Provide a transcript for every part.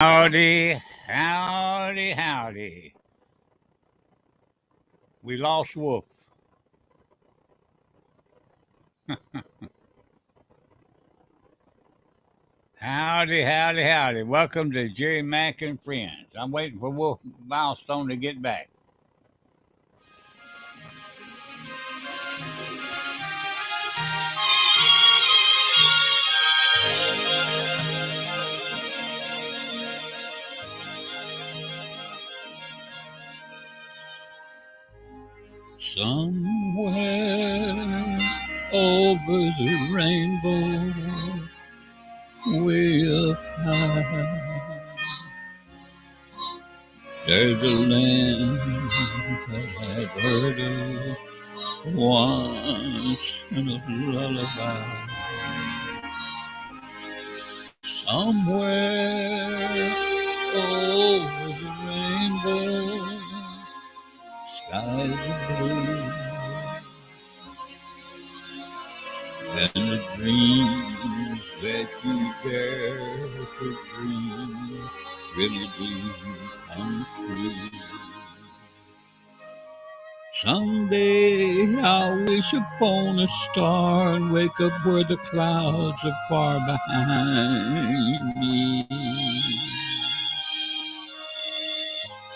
Howdy, howdy, howdy. We lost Wolf. Howdy, howdy, howdy. Welcome to Jerry Mack and Friends. I'm waiting for Wolf Milestone to get back. Somewhere over the rainbow, way up high, there's a land that I've heard of once in a lullaby. Somewhere over the rainbow, skies are blue, and the dreams that you dare to dream really do come true. Someday I'll wish upon a star and wake up where the clouds are far behind me,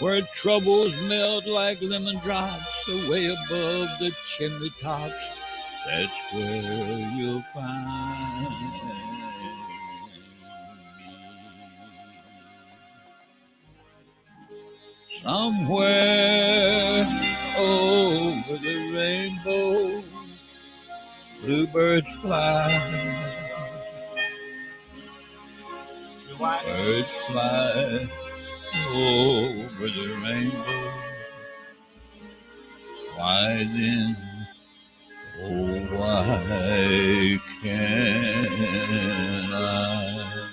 where troubles melt like lemon drops away above the chimney tops. That's where you'll find me. Somewhere over the rainbow, bluebirds fly. Birds fly over the rainbow. Why then, oh, why can't I?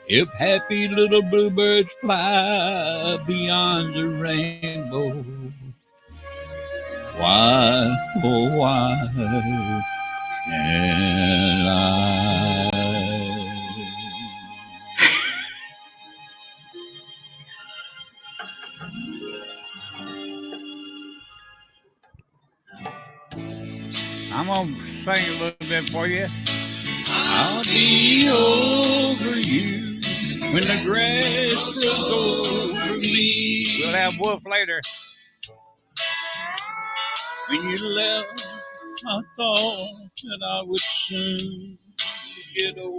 If happy little bluebirds fly beyond the rainbow, why, oh, why can't I? I'm going to sing a little bit for you. I'll be over you when the grass grows over me. We'll have Wolf later. When you left, I thought that I would soon get over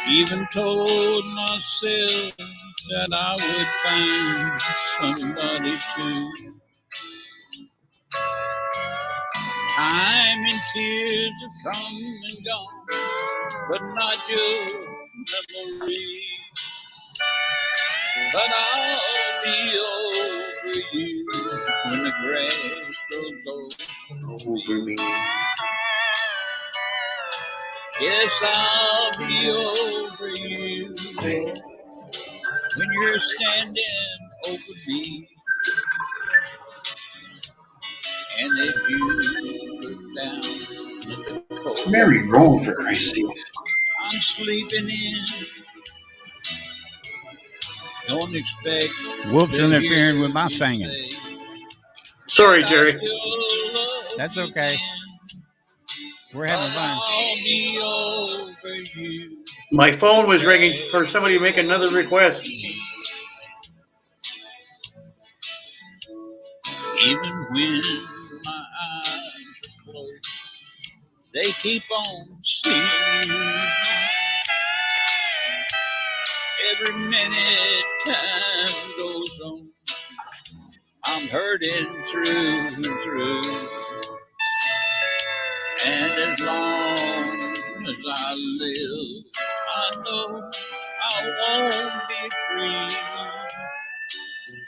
you. Even told myself that I would find somebody too. Time and tears have come and gone, but not your memory. But I'll be over you when the grass grows over me. Yes, I'll be over you when you're standing over me. And if you look down at the cold, Mary Rover, I see. I'm sleeping in. Don't expect Wolf's interfering with my singing. Sorry, Jerry. That's okay. We're having fun. My phone was ringing for somebody to make another request. Even when my eyes are closed, they keep on seeing you. Every minute time goes on, I'm hurting through and through. And as long as I live, I know I won't be free.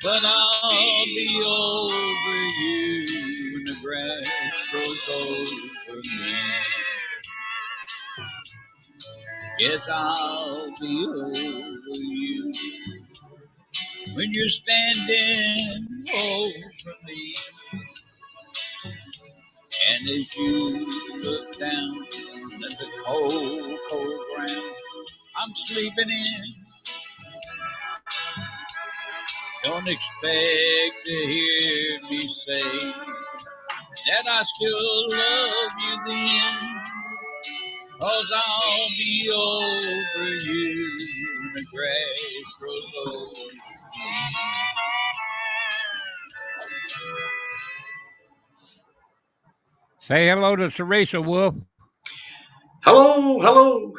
But I'll be over you when the grass grows over me. Yes, I'll be over you when you're standing over me. And as you look down at the cold, cold ground I'm sleeping in, don't expect to hear me say that I still love you then, 'cause I'll be over you when the grass grows old. Say hello to Teresa, Wolf. Hello, hello.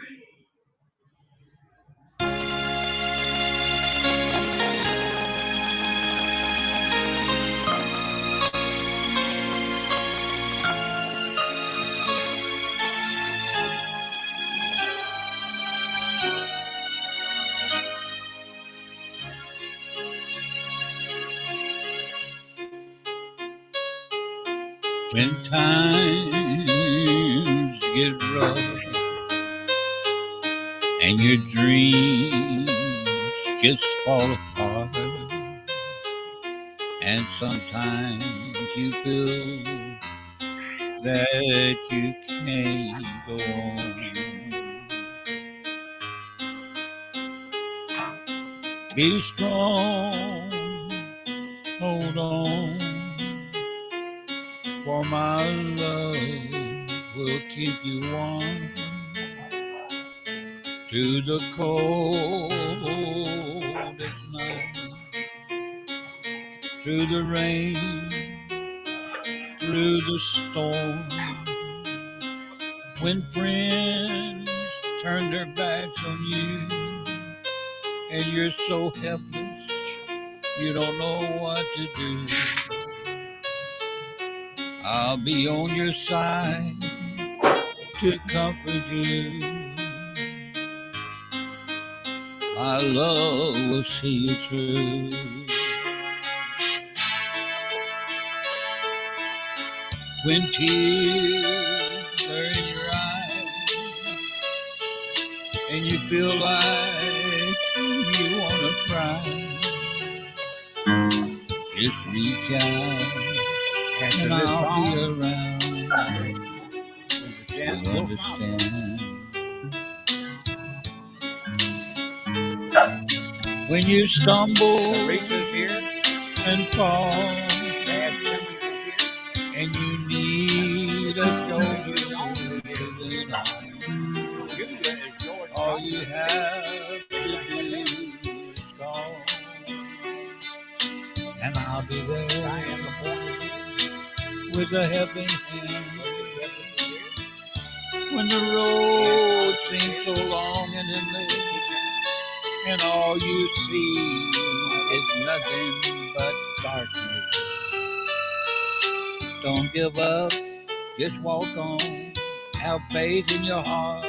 When times get rough and your dreams just fall apart, and sometimes you feel that you can't go on. Be strong, hold on, for my love will keep you warm to the coldest night, through the rain, through the storm. When friends turn their backs on you and you're so helpless, you don't know what to do, I'll be on your side to comfort you. My love will see you through. When tears are in your eyes and you feel like you want to cry, just reach out and I'll be around to understand. When you stumble and fall and you need a shoulder to lean on, all you have to do is call, and I'll be there with a helping hand. When the road seems so long and endless, and all you see is nothing but darkness, don't give up, just walk on, have faith in your heart,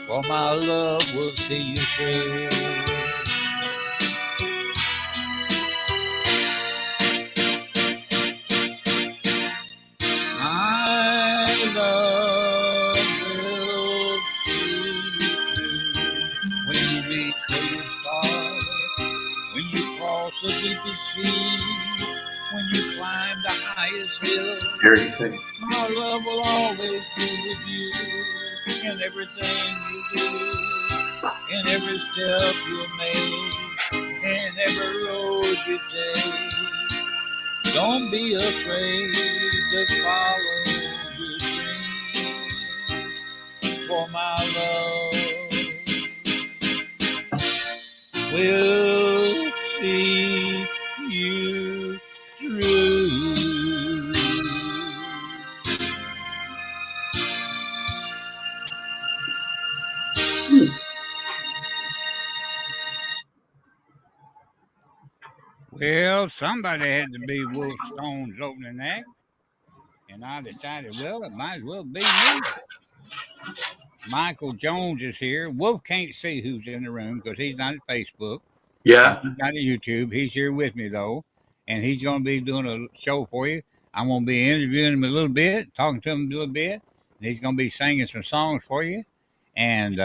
for my love will see you through. My love will see you through. When you reach where you start, when you cross the deepest sea, when you climb the highest hill, my love will always be with you in everything you do, in every step you make, in every road you take. Don't be afraid to follow your dreams, for my love will see you through. Well, somebody had to be Wolf Stone's opening act, and I decided, well, it might as well be me. Michael Jones is here. Wolf can't see who's in the room because he's not at Facebook. Yeah. He's not at YouTube. He's here with me, though, and he's going to be doing a show for you. I'm going to be interviewing him a little bit, talking to him a little bit, He's going to be singing some songs for you. And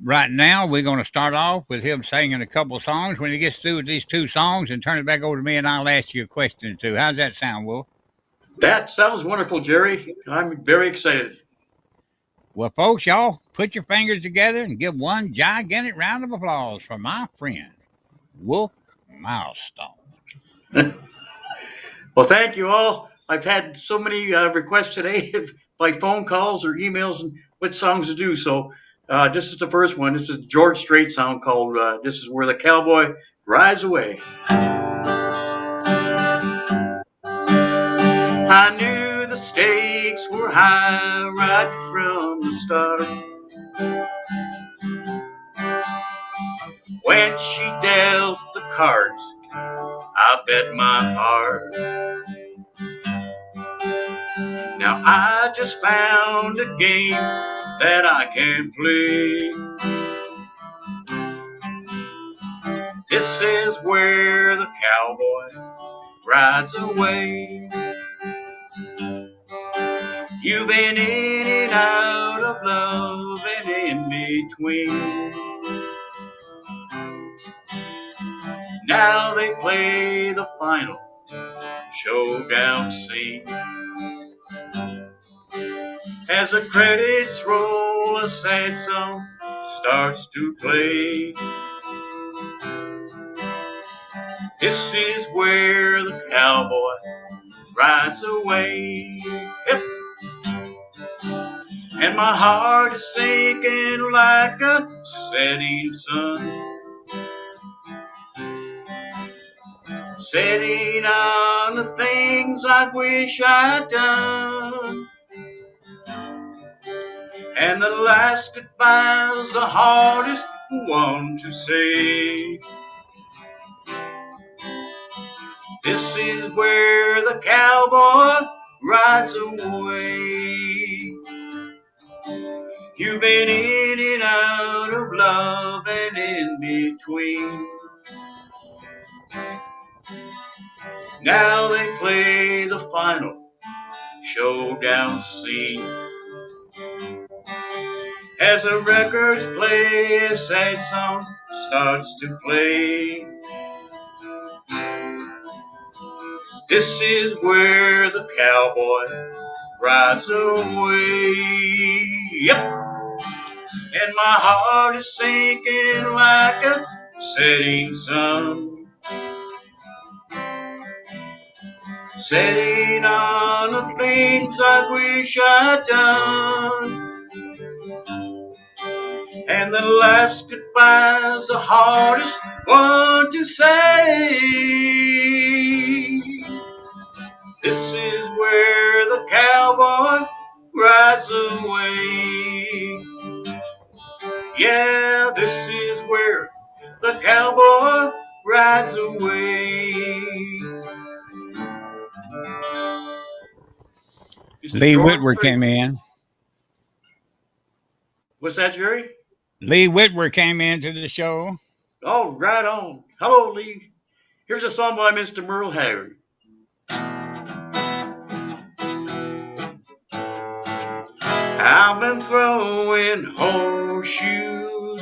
right now, we're going to start off with him singing a couple songs. When he gets through with these 2 songs and turn it back over to me, and I'll ask you a question or two. How's that sound, Wolf? That sounds wonderful, Jerry. I'm very excited. Well, folks, y'all put your fingers together and give one gigantic round of applause for my friend, Wolf Milestone. Well, thank you all. I've had so many requests today by phone calls or emails and what songs to do. So this is the first one. This is a George Strait song called This Is Where the Cowboy Rides Away. I knew the stakes were high right from the start. When she dealt the cards, I bet my heart. Now I just found a game that I can play. This is where the cowboy rides away. You've been in and out of love and in between. Now they play the final showdown scene. As the credits roll, a sad song starts to play. This is where the cowboy rides away. Yep. And my heart is sinking like a setting sun, setting on the things I wish I'd done. And the last goodbye's the hardest one to say. This is where the cowboy rides away. You've been in and out of love and in between. Now they play the final showdown scene. As the records play, a sad song starts to play. This is where the cowboy rides away. Yep. And my heart is sinking like a setting sun, setting on the things I wish I'd done. And the last goodbye's the hardest one to say. This is where the cowboy rides away. Yeah, this is where the cowboy rides away. Lee Whitworth came in. What's that, Jerry? Lee Whitworth came into the show. Oh, right on. Hello, Lee. Here's a song by Mr. Merle Haggard. I've been throwing horseshoes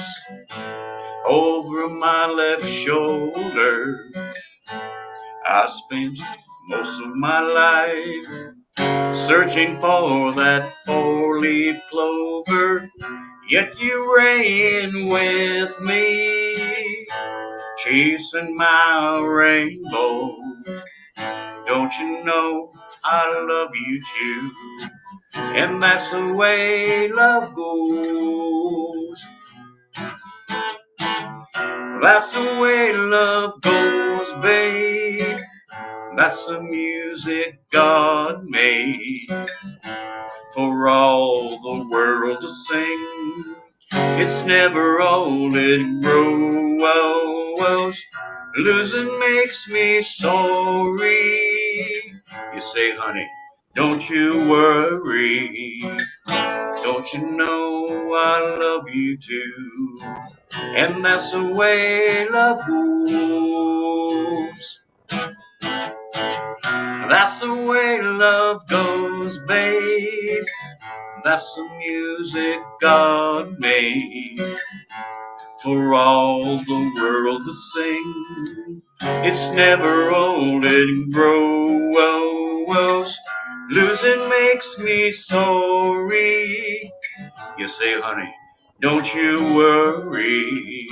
over my left shoulder. I spent most of my life searching for that four-leaf clover, yet you ran with me, chasing my rainbow. Don't you know I love you too? And that's the way love goes. That's the way love goes, babe. That's the music God made for all the world to sing. It's never all it grows. Losing makes me sorry. You say, honey, don't you worry. Don't you know I love you too? And that's the way love goes. That's the way love goes, babe. That's the music God made for all the world to sing. It's never old and grows. Losing makes me sorry. You say, honey, don't you worry.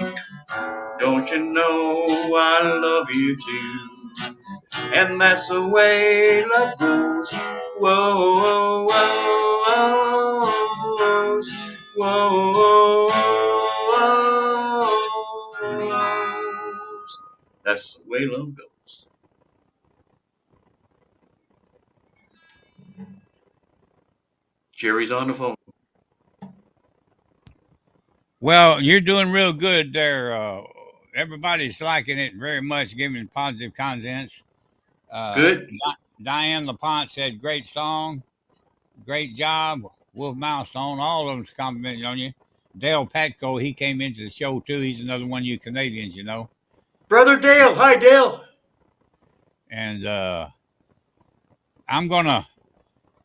Don't you know I love you too? And that's the way love goes. Whoa, whoa, whoa, whoa, whoa. That's the way love goes. Jerry's on the phone. Well, you're doing real good there. Everybody's liking it very much, giving positive comments. Good. Diane LaPont said, "Great song, great job." Wolf Milestone, all of them's complimenting on you. Dale Patco, he came into the show too. He's another one of you Canadians, you know. Brother Dale. Hi, Dale. And I'm gonna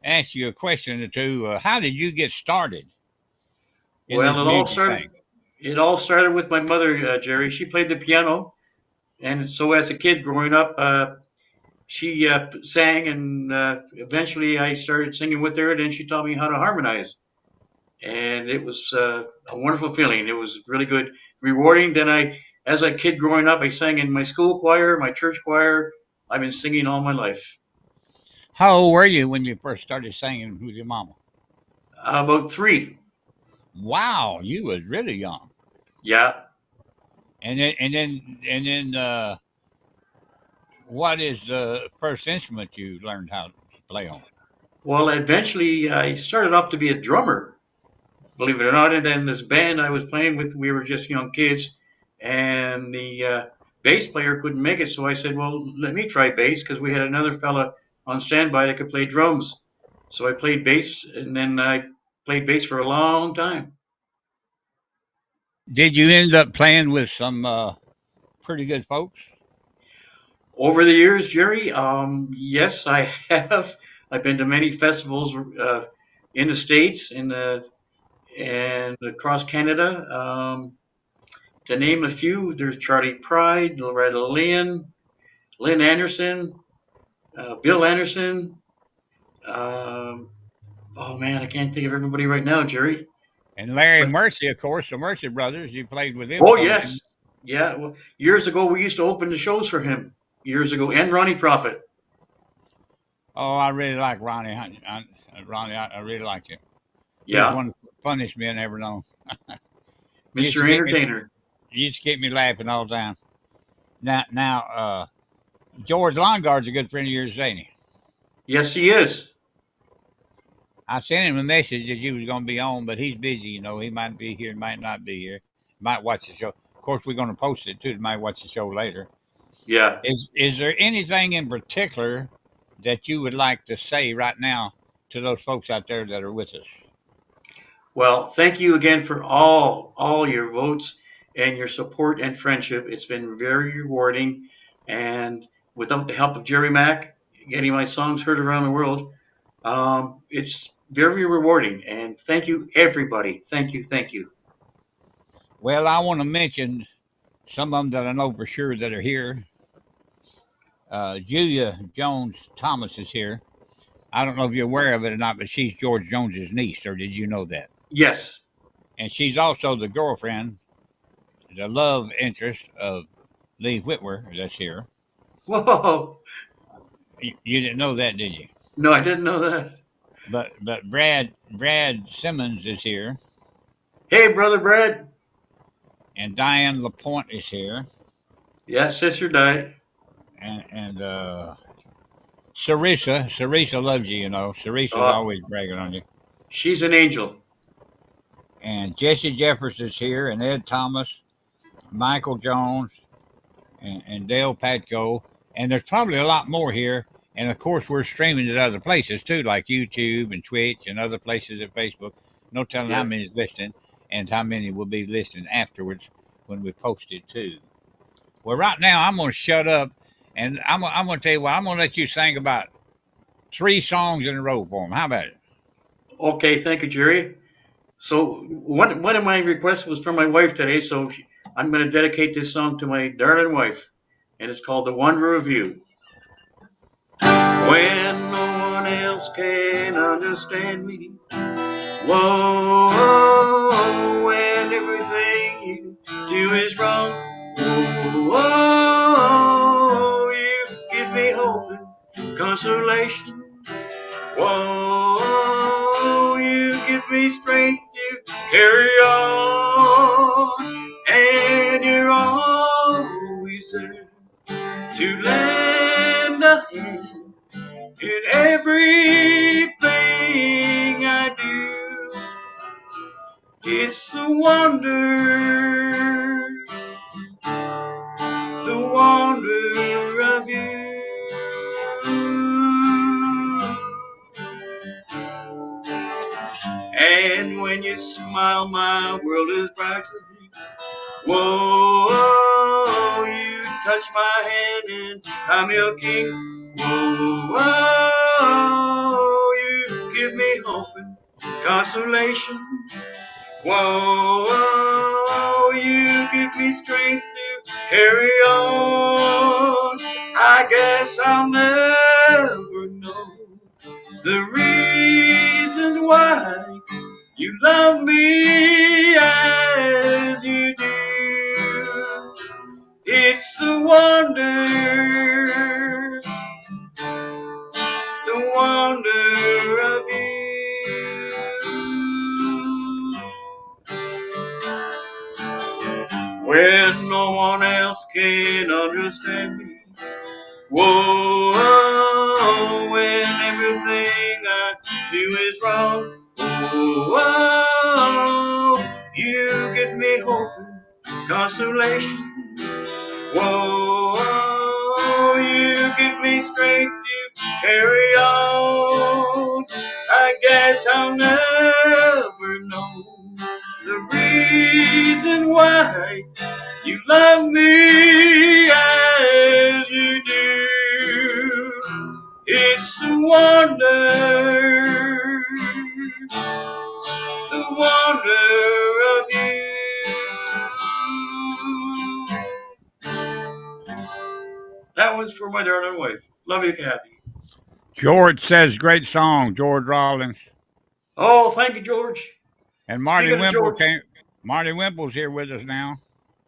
ask you a question or two. How did you get started in Well, this music thing? it all started with my mother, Jerry. She played the piano, and so as a kid growing up, she sang, and eventually I started singing with her. And then she taught me how to harmonize, and it was a wonderful feeling. It was really good, rewarding. Then as a kid growing up, I sang in my school choir, my church choir. I've been singing all my life. How old were you when you first started singing with your mama? About 3. Wow, you was really young. Yeah. And then, what is the first instrument you learned how to play on? Well, eventually I started off to be a drummer, believe it or not. And then this band I was playing with, we were just young kids, and the bass player couldn't make it. So I said, well, let me try bass, because we had another fella on standby that could play drums. So I played bass, and then I played bass for a long time. Did you end up playing with some pretty good folks? Over the years, Jerry, yes, I have. I've been to many festivals in the States, and across Canada. To name a few, there's Charlie Pride, Loretta Lynn, Lynn Anderson, Bill Anderson. Um, oh man, I can't think of everybody right now, Jerry. And Larry But Mercy, of course, the Mercy brothers. You played with them oh some. yes, yeah. Well, years ago we used to open the shows for him. Years ago, and Ronnie Prophet. Oh, I really like Ronnie. Ronnie, I really liked him. He was Yeah, one of the funniest men I ever known. He used to Mr. get me. Entertainer. He used to get me laughing all the time. Now, George Longard's a good friend of yours, ain't he? Yes, he is. I sent him a message that you was going to be on, but he's busy. You know, he might be here, might not be here. Might watch the show. Of course, we're going to post it too. He might watch the show later. Yeah. Is there anything in particular that you would like to say right now to those folks out there that are with us? Well, thank you again for all your votes and your support and friendship. It's been very rewarding, and without the help of Jerry Mack getting my songs heard around the world, it's very rewarding. And thank you, everybody. Thank you, thank you. Well, I want to mention some of them that I know for sure that are here. Julia Jones Thomas is here. I don't know if you're aware of it or not, but she's George Jones's niece, or did you know that? Yes. And she's also the girlfriend, the love interest of Lee Whitwer that's here. Whoa. You didn't know that, did you? No, I didn't know that. But Brad Simmons is here, Hey, brother Brad. and Diane Lapointe is here, Yeah, sister died. and Sarisa loves you. You know, Sarisa's Uh, always bragging on you. she's an angel. And Jesse Jeffers is here, and Ed Thomas, Michael Jones, and Dale Patco, and there's probably a lot more here. And of course, we're streaming at other places too, like YouTube and Twitch and other places at Facebook. No telling how Yeah. many is listening and how many will be listening afterwards when we post it too. Well, right now I'm going to shut up, and I'm going to tell you what. I'm going to let you sing about 3 songs in a row for them. How about it? Okay, thank you, Jerry. So one of my requests was from my wife today, so I'm going to dedicate this song to my darling wife, and it's called "The Wonder of You." When no one else can understand me, whoa, when everything you do is wrong, whoa, you give me hope and consolation. Whoa, you give me strength to carry on, and you're always there to lend a hand in everything I do. It's a wonder, the wonder of you. And when you smile, my world is brighter. Whoa, you touch my hand and I'm your king. Whoa, you give me hope and consolation. Whoa, you give me strength to carry on. I guess I'll never know the reasons why you love me as you do. It's a wonder, the wonder of you. When no one else can understand me, whoa, when everything I do is wrong, whoa, you give me hope and consolation. Whoa, you give me strength to carry on. I guess I'll never know the reason why you love me as you do. It's a wonder, the wonder of you. That was for my darling wife. Love you, Kathy. George says, great song, George Rollins. Oh, thank you, George. And Marty Speaking of Wimple George, came. Marty Wimple's here with us now.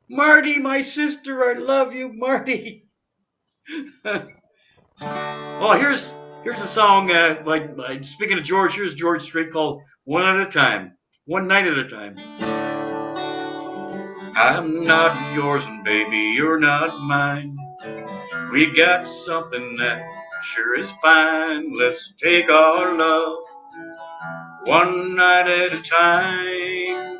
Marty, my sister, I love you, Marty. Oh, here's a song. Speaking of George, here's George Strait called "One at a Time," one night at a time. I'm not yours, and baby, you're not mine. We got something that sure is fine. Let's take our love one night at a time.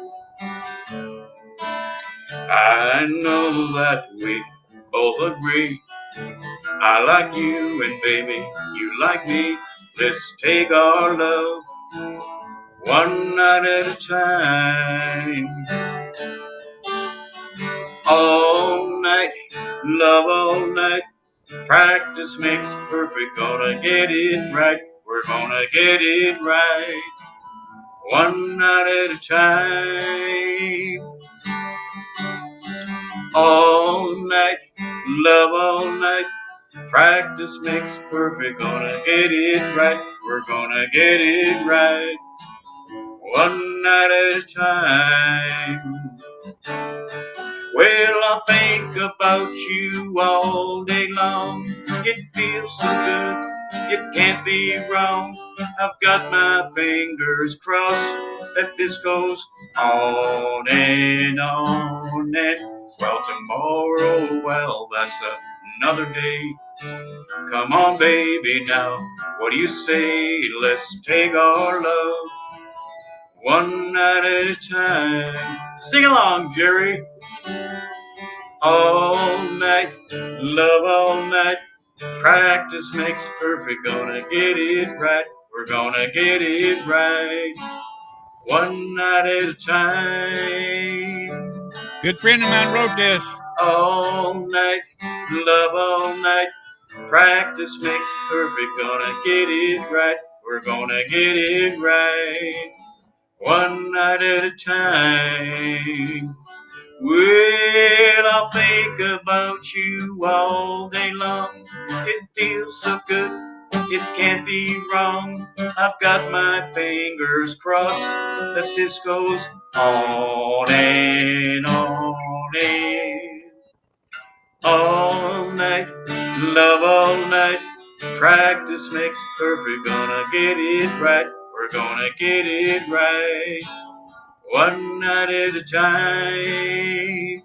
I know that we both agree. I like you, and baby, you like me. Let's take our love one night at a time. All night, love all night. Practice makes perfect. Gonna get it right. We're gonna get it right. One night at a time. All night, love all night. Practice makes perfect. Gonna get it right. We're gonna get it right. One night at a time. Well, I think about you all day long. It feels so good, it can't be wrong. I've got my fingers crossed that this goes on and on. And well, tomorrow, well, that's another day. Come on, baby, now, what do you say? Let's take our love one night at a time. Sing along, Jerry. All night, love all night. Practice makes perfect. Gonna get it right. We're gonna get it right. One night at a time. Good friend of mine wrote this. All night, love all night. Practice makes perfect. Gonna get it right. We're gonna get it right. One night at a time. Well, I'll think about you all day long. It feels so good, it can't be wrong. I've got my fingers crossed that this goes on and on and all night. Love all night. Practice makes perfect. Gonna get it right. We're gonna get it right. One night at a time.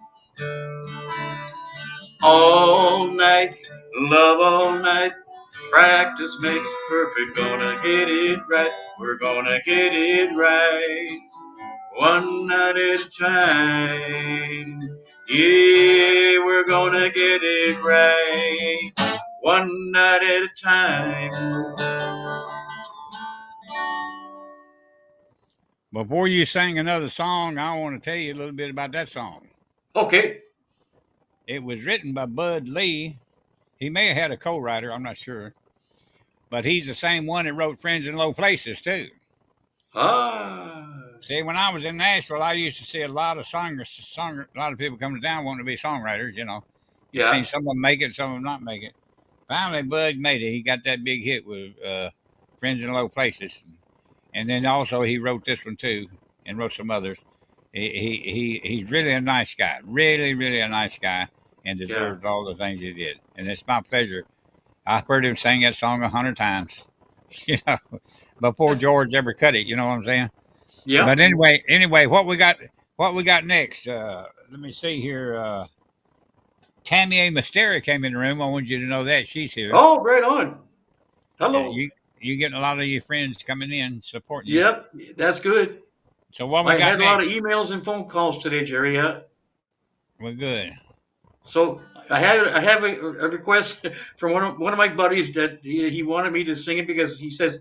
All night, love all night. Practice makes perfect. Gonna get it right. We're gonna get it right. One night at a time. Yeah, we're gonna get it right. One night at a time. Before you sing another song, I want to tell you a little bit about that song. Okay. It was written by Bud Lee. He may have had a co-writer, I'm not sure, but he's the same one that wrote "Friends in Low Places" too. Ah. See, when I was in Nashville, I used to see a lot of a lot of people coming down wanting to be songwriters. You seen Yeah. some of them make it, some of them not make it. Finally, Bud made it. He got that big hit with "Friends in Low Places," and then also he wrote this one too, and wrote some others. He's really a nice guy, really, really a nice guy, and Yeah. deserves all the things he did. And it's my pleasure. I've heard him sing that song 100 times, you know, before George ever cut it. You know what I'm saying? But Yep. anyway, what we got next? Let me see here. Tammy A. Mysteria came in the room. I want you to know that she's here. Oh, right on. Yeah, Hello. you getting a lot of your friends coming in supporting you. Yep. That's good. So what we I got had a lot of next? emails and phone calls today, Jerry. Yeah. We're good. So I have a request from one of my buddies that he wanted me to sing it because he says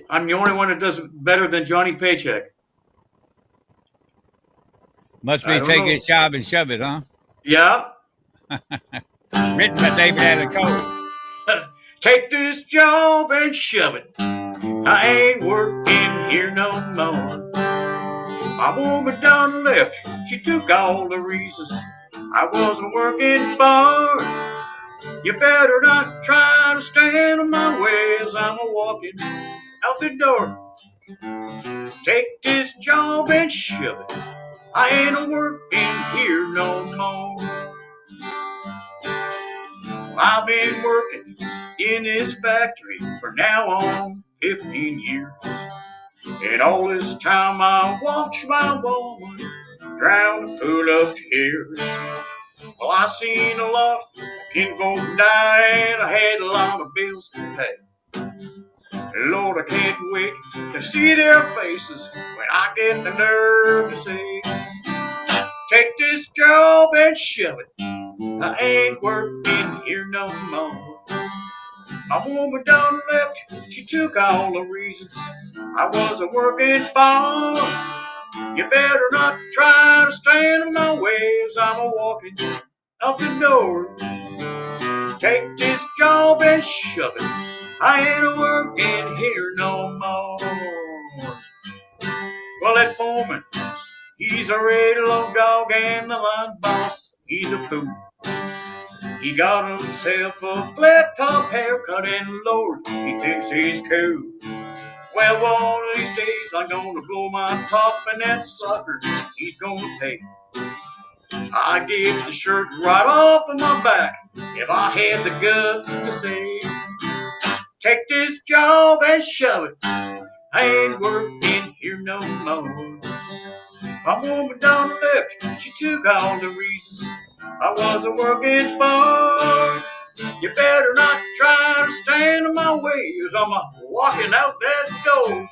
I'm the only one that does it better than Johnny Paycheck. Must I be don't take his know. job and shove it, huh? Yeah. Written by David Allen Coe. Take this job and shove it. I ain't working here no more. My woman done left. She took all the reasons I wasn't working for. You better not try to stand in my way as I'm a walking out the door. Take this job and shove it. I ain't a working here no more. I've been working in this factory for now on 15 years. And all this time I watched my woman drown a pool of tears. Well, I seen a lot of kinfolk die and I had a lot of bills to pay. Lord, I can't wait to see their faces when I get the nerve to say, take this job and shove it. I ain't working here no more. My woman done left, she took all the reasons I wasn't working for. You better not try to stand in my way as I'm a walking out the door. Take this job and shove it. I ain't a working here no more. Well, that foreman, he's a regular dog, and the line boss, he's a fool. He got himself a flat top haircut, and Lord, he thinks he's cool. Well, one of these days I'm gonna blow my top, and that sucker, he's gonna pay. I get the shirt right off of my back if I had the guts to say, take this job and shove it. I ain't working here no more. My woman done left, she took all the reasons I wasn't working for. You better not try to stand in my way as I'm walking out that door.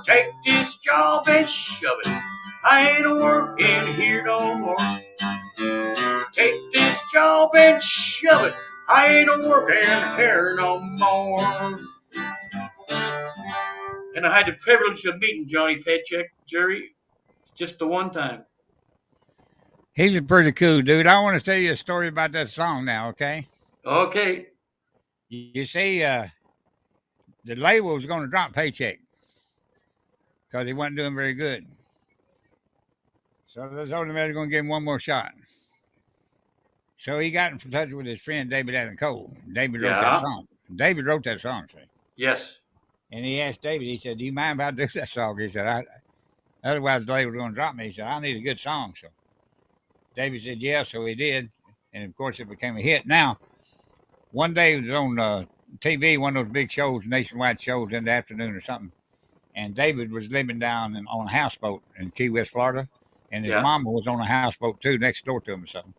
Take this job and shove it. I ain't working here no more. Take this job and shove it. I ain't working here no more. And I had the privilege of meeting Johnny Paycheck, Jerry, just the one time. He's a pretty cool dude. I want to tell you a story about that song now, okay? Okay. You see, the label was going to drop Paycheck because he wasn't doing very good. So they told him they were going to give him one more shot. So he got in touch with his friend David Allen Cole. David wrote that Yeah. song. David wrote that song, see? Yes. And he asked David, he said, "Do you mind if I do that song?" He said, "Otherwise the label's going to drop me." He said, "I need a good song." So David said, "Yeah," so he did. And of course, it became a hit. Now, one day it was on TV, one of those big shows, nationwide shows in the afternoon or something. And David was living down on a houseboat in Key West, Florida. And his Yeah. mama was on a houseboat too, next door to him or something.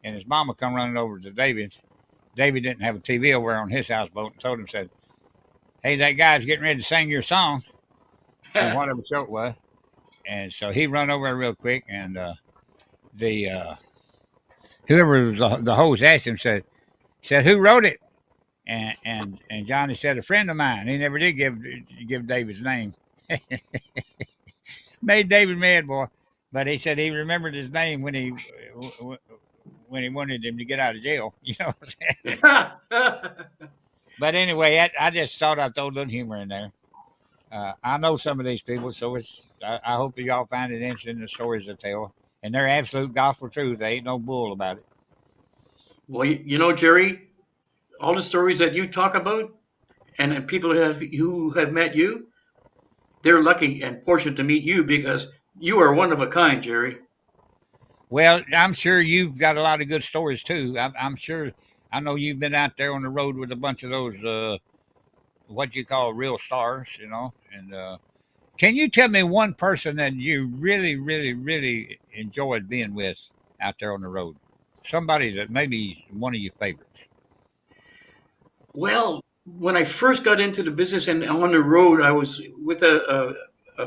And his mama come running over to David. David didn't have a TV over on his houseboat and told him, said, "Hey, that guy's getting ready to sing your song," on whatever show it was. And so he run over there real quick, and the whoever was the host asked him, said, "Who wrote it?" And Johnny said, "A friend of mine." He never did give David's name. Made David mad, boy. But he said he remembered his name when he wanted him to get out of jail. You know what I'm saying? But anyway, I just thought I'd throw a little humor in there. I know some of these people, so I hope that y'all find it interesting, the stories they tell. And they're absolute gospel truth. There ain't no bull about it. Well, you know, Jerry, all the stories that you talk about, and people who have met you, they're lucky and fortunate to meet you because you are one of a kind, Jerry. Well, I'm sure you've got a lot of good stories too. I'm sure. I know you've been out there on the road with a bunch of those what you call real stars, you know. And can you tell me one person that you really, really, really enjoyed being with out there on the road? Somebody that maybe one of your favorites. Well, when I first got into the business and on the road, I was with a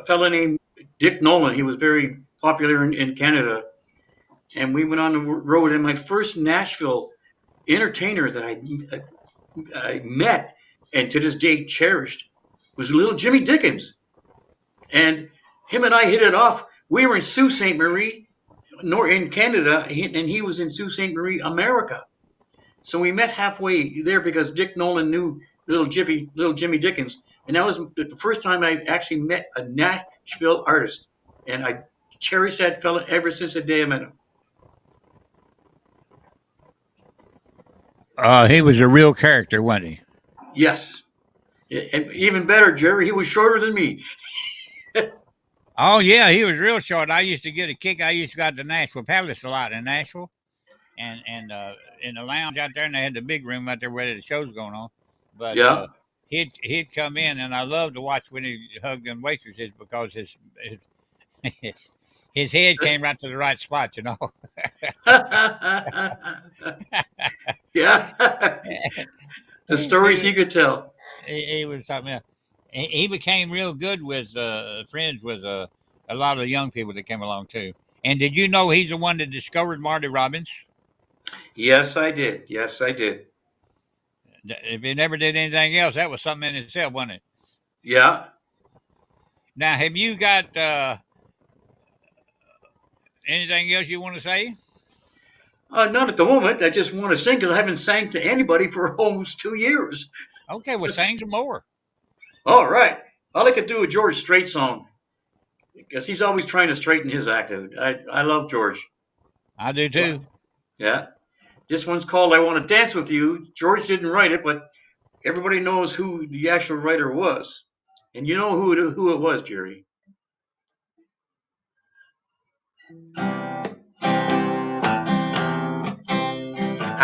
fellow named Dick Nolan. He was very popular in Canada. And we went on the road. And my first Nashville entertainer that I met and to this day cherished was little Jimmy Dickens. And him and I hit it off. We were in Sault Ste. Marie, nor in Canada, and he was in Sault Ste. Marie, America. So we met halfway there because Dick Nolan knew little Jimmy Dickens, and that was the first time I actually met a Nashville artist, and I cherished that fella ever since the day I met him. He was a real character, wasn't he? Yes, and even better, Jerry, he was shorter than me. Oh yeah, he was real short. I used to get a kick. I used to go out to Nashville Palace a lot in Nashville, and in the lounge out there, and they had the big room out there where the show's going on. But Yeah. he'd come in, and I loved to watch when he hugged them waitresses because his head came right to the right spot, you know. Yeah. The stories he could tell. He was something else. He became real good with friends with a lot of the young people that came along too. And did you know he's the one that discovered Marty Robbins? Yes, I did. Yes, I did. If he never did anything else, that was something in itself, wasn't it? Yeah. Now, have you got anything else you want to say? Not at the moment. I just want to sing because I haven't sang to anybody for almost 2 years. Okay, well, sing some more. All right. I like to do a George Strait song because he's always trying to straighten his act out. I love George. I do So, too. yeah. This one's called I Want to Dance with You. George didn't write it, but everybody knows who the actual writer was. And you know who it was, Jerry.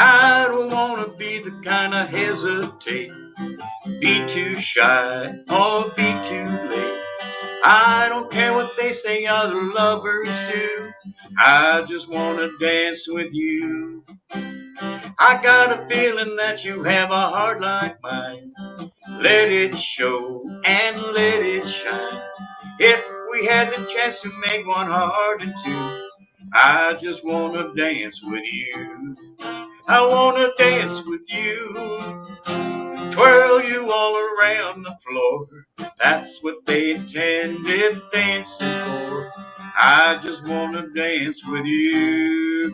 I don't want to be the kind of hesitate, be too shy, or be too late. I don't care what they say other lovers do. I just want to dance with you. I got a feeling that you have a heart like mine. Let it show and let it shine. If we had the chance to make one heart in two, I just want to dance with you. I want to dance with you. Twirl you all around the floor. That's what they intended dancing for. I just want to dance with you.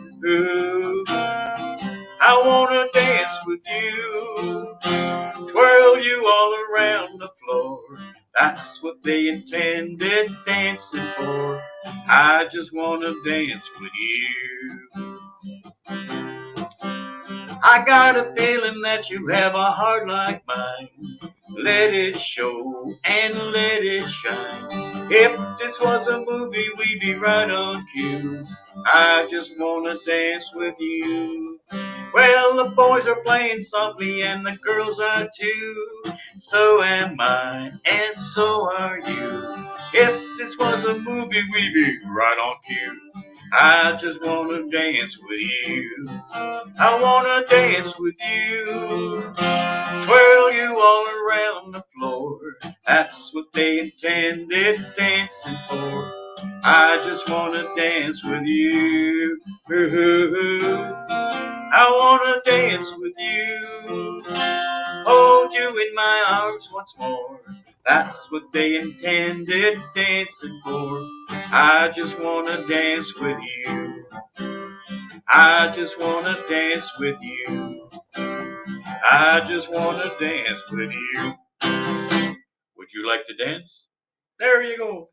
I want to dance with with you. Twirl you all around the floor. That's what they intended dancing for. I just wanna dance with you. I got a feeling that you have a heart like mine. Let it show and let it shine. If this was a movie, we'd be right on cue. I just wanna dance with you. Well, the boys are playing softly and the girls are too. So am I, and so are you. If this was a movie, we'd be right on cue. I just wanna dance with you. I wanna dance with you. Twirl you all around the floor. That's what they intended dancing for. I just wanna dance with you. I wanna dance with you. Hold you in my arms once more. That's what they intended dancing for. I just wanna dance with you. I just wanna dance with you. I just wanna dance with you. Would you like to dance? There you go.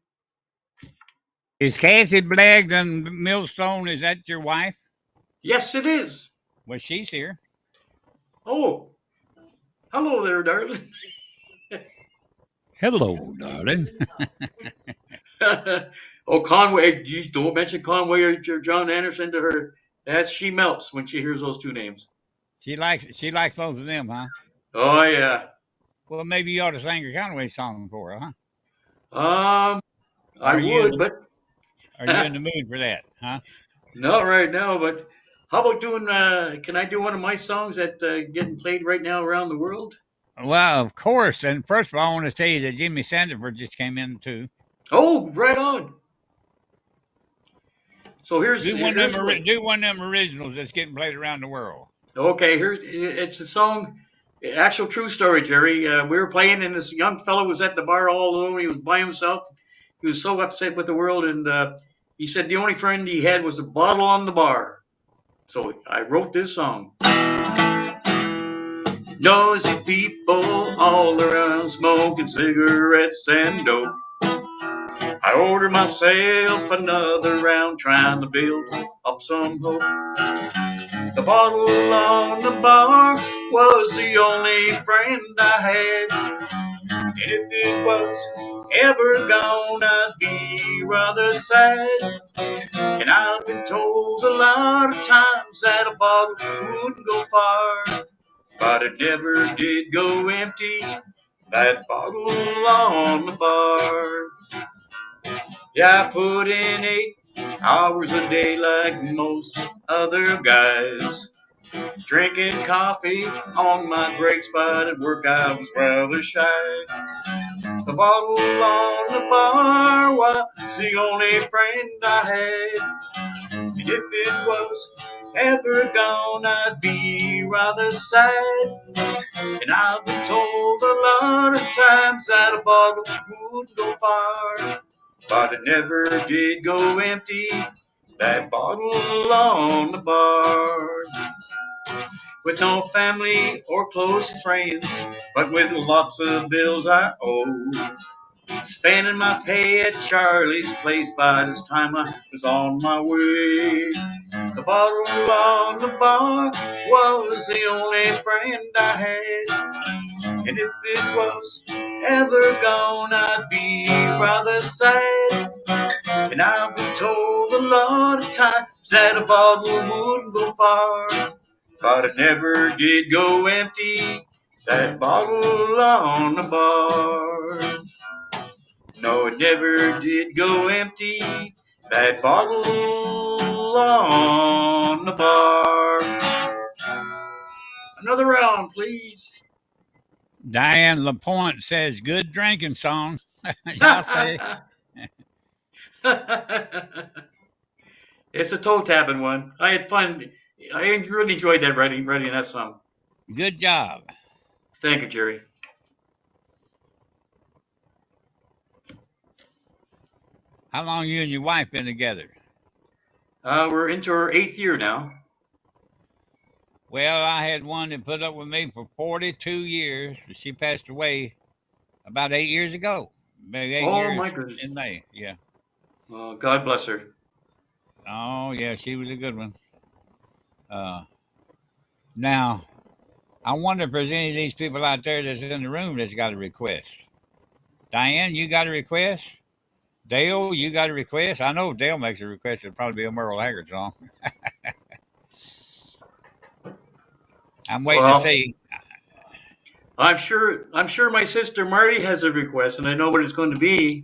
Is Cassie Blagden Millstone, is that your wife? Yes, it is. Well, she's here. Oh, hello there, darling. Hello, darling. Oh, Conway, you don't mention Conway or John Anderson to her. She melts when she hears those two names. She likes both of them, huh? Oh yeah. Well, maybe you ought to sing a Conway song for her, huh? Um, I Are you in would, the but Are you in the mood for that, huh? not right now. But how about doing? Can I do one of my songs that getting played right now around the world? Well, of course. And first of all, I want to tell you that Jimmy Sandiford just came in too. Oh, right on. So Do one of here's them. what. Do one of them originals that's getting played around the world. Okay, it's a song, actual true story, Jerry. We were playing, and this young fellow was at the bar all alone. He was by himself. He was so upset with the world, and he said the only friend he had was a bottle on the bar. So I wrote this song. Noisy people all around smoking cigarettes and dope. I ordered myself another round, trying to build up some hope. The bottle on the bar was the only friend I had. And if it was ever gone, I'd be rather sad. And I've been told a lot of times that a bottle wouldn't go far, but it never did go empty, that bottle on the bar. Yeah, I put in 8 hours a day like most other guys. Drinking coffee on my breaks, but at work I was rather shy. The bottle on the bar was the only friend I had. And if it was ever gone, I'd be rather sad. And I've been told a lot of times that a bottle would go far, but it never did go empty, that bottle on the bar. With no family or close friends, but with lots of bills I owe. Spending my pay at Charlie's place by this time I was on my way. The bottle on the bar was the only friend I had. And if it was ever gone, I'd be rather sad. And I've been told a lot of times that a bottle wouldn't go far, but it never did go empty, that bottle on the bar. No, it never did go empty, that bottle on the bar. Another round, please. Diane LaPointe says, "Good drinking song." Y'all say, It's a toe tapping one. I had fun. I really enjoyed that writing that song. "Good job." Thank you, Jerry. How long you and your wife been together? We're into our 8th year now. Well, I had one that put up with me for 42 years. She passed away about 8 years ago. Maybe eight Oh years my goodness. in May. Yeah. Oh, God bless her. Oh, yeah, she was a good one. Uh, Now, I wonder if there's any of these people out there that's in the room that's got a request. Diane, you got a request? Dale, you got a request? I know if Dale makes a request, it'll probably be a Merle Haggard song. I'm waiting to Well, see. I'm sure my sister Marty has a request, and I know what it's going to be.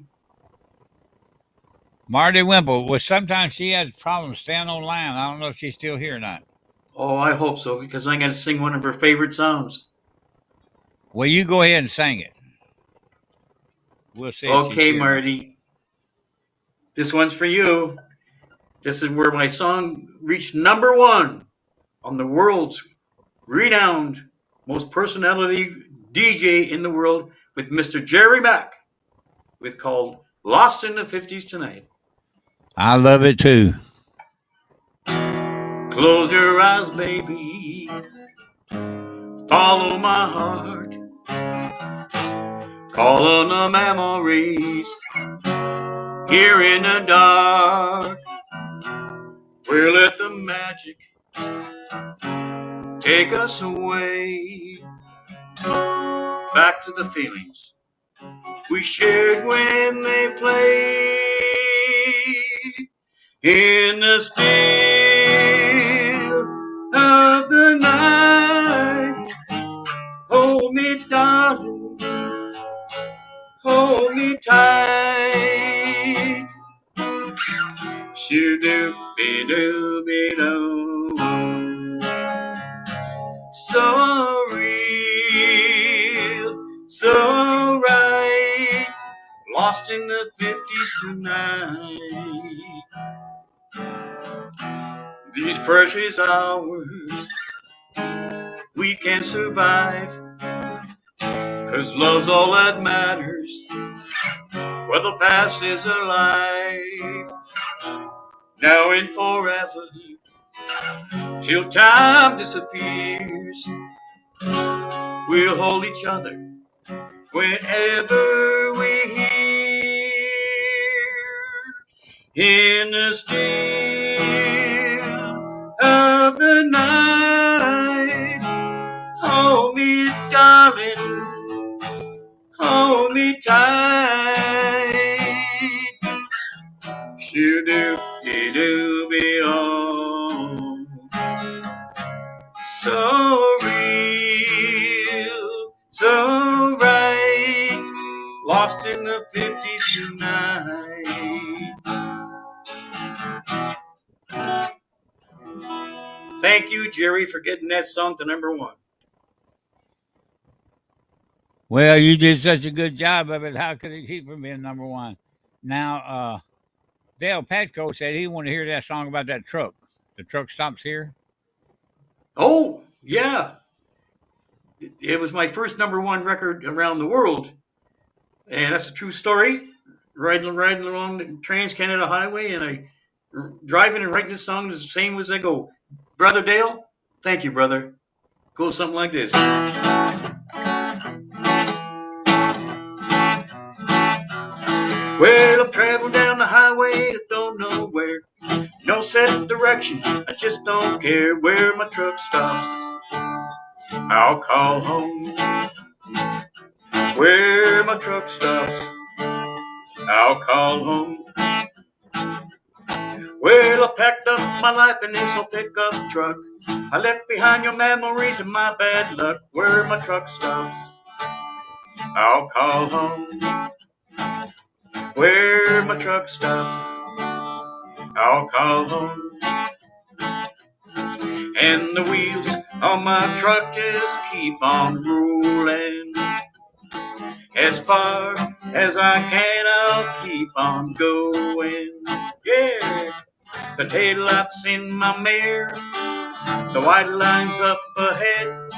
Marty Wimple. Well, sometimes she has problems staying online. I don't know if she's still here or not. Oh, I hope so, because I'm going to sing one of her favorite songs. Well, you go ahead and sing it. We'll see if she's Okay, here or not. Marty, this one's for you. This is where my song reached #1 on the world's renowned, most personality DJ in the world with Mr. Jerry Mack, with called Lost in the 50s Tonight. I love it too. Close your eyes, baby. Follow my heart. Call on the memories here in the dark. We'll let the magic take us away back to the feelings we shared when they played in the still of the night. Hold me, darling, hold me tight. Shoo-doo-be-doo-be-doo. So real, so right. Lost in the 50s tonight. These precious hours we can survive, 'cause love's all that matters, well, the past is alive, now and forever, till time disappears. We'll hold each other whenever we hear in the still of the night. Hold me, darling, hold me tight. Shoo-doo-be-doo-be-oh. So real, so right. Lost in the 50s tonight. Thank you, Jerry, for getting that song to #1. Well, you did such a good job of it. How could it keep from being number one? Now, Dale Patco said he wanted to hear that song about that truck. The truck stops here. Oh, yeah. It was my first #1 record around the world. And that's a true story. Riding along the Trans-Canada Highway, and driving and writing this song is the same as I go. Brother Dale, thank you, brother. Goes something like this. Well, I've traveled down the highway to don't know where. No set direction, I just don't care where my truck stops. I'll call home. Where my truck stops, I'll call home. Well, I packed up my life in this old pickup truck. I left behind your memories and my bad luck. Where my truck stops, I'll call home. Where my truck stops, I'll call home. And the wheels on my truck just keep on rolling. As far as I can, I'll keep on going. Yeah, the tail lights in my mirror, the white lines up ahead.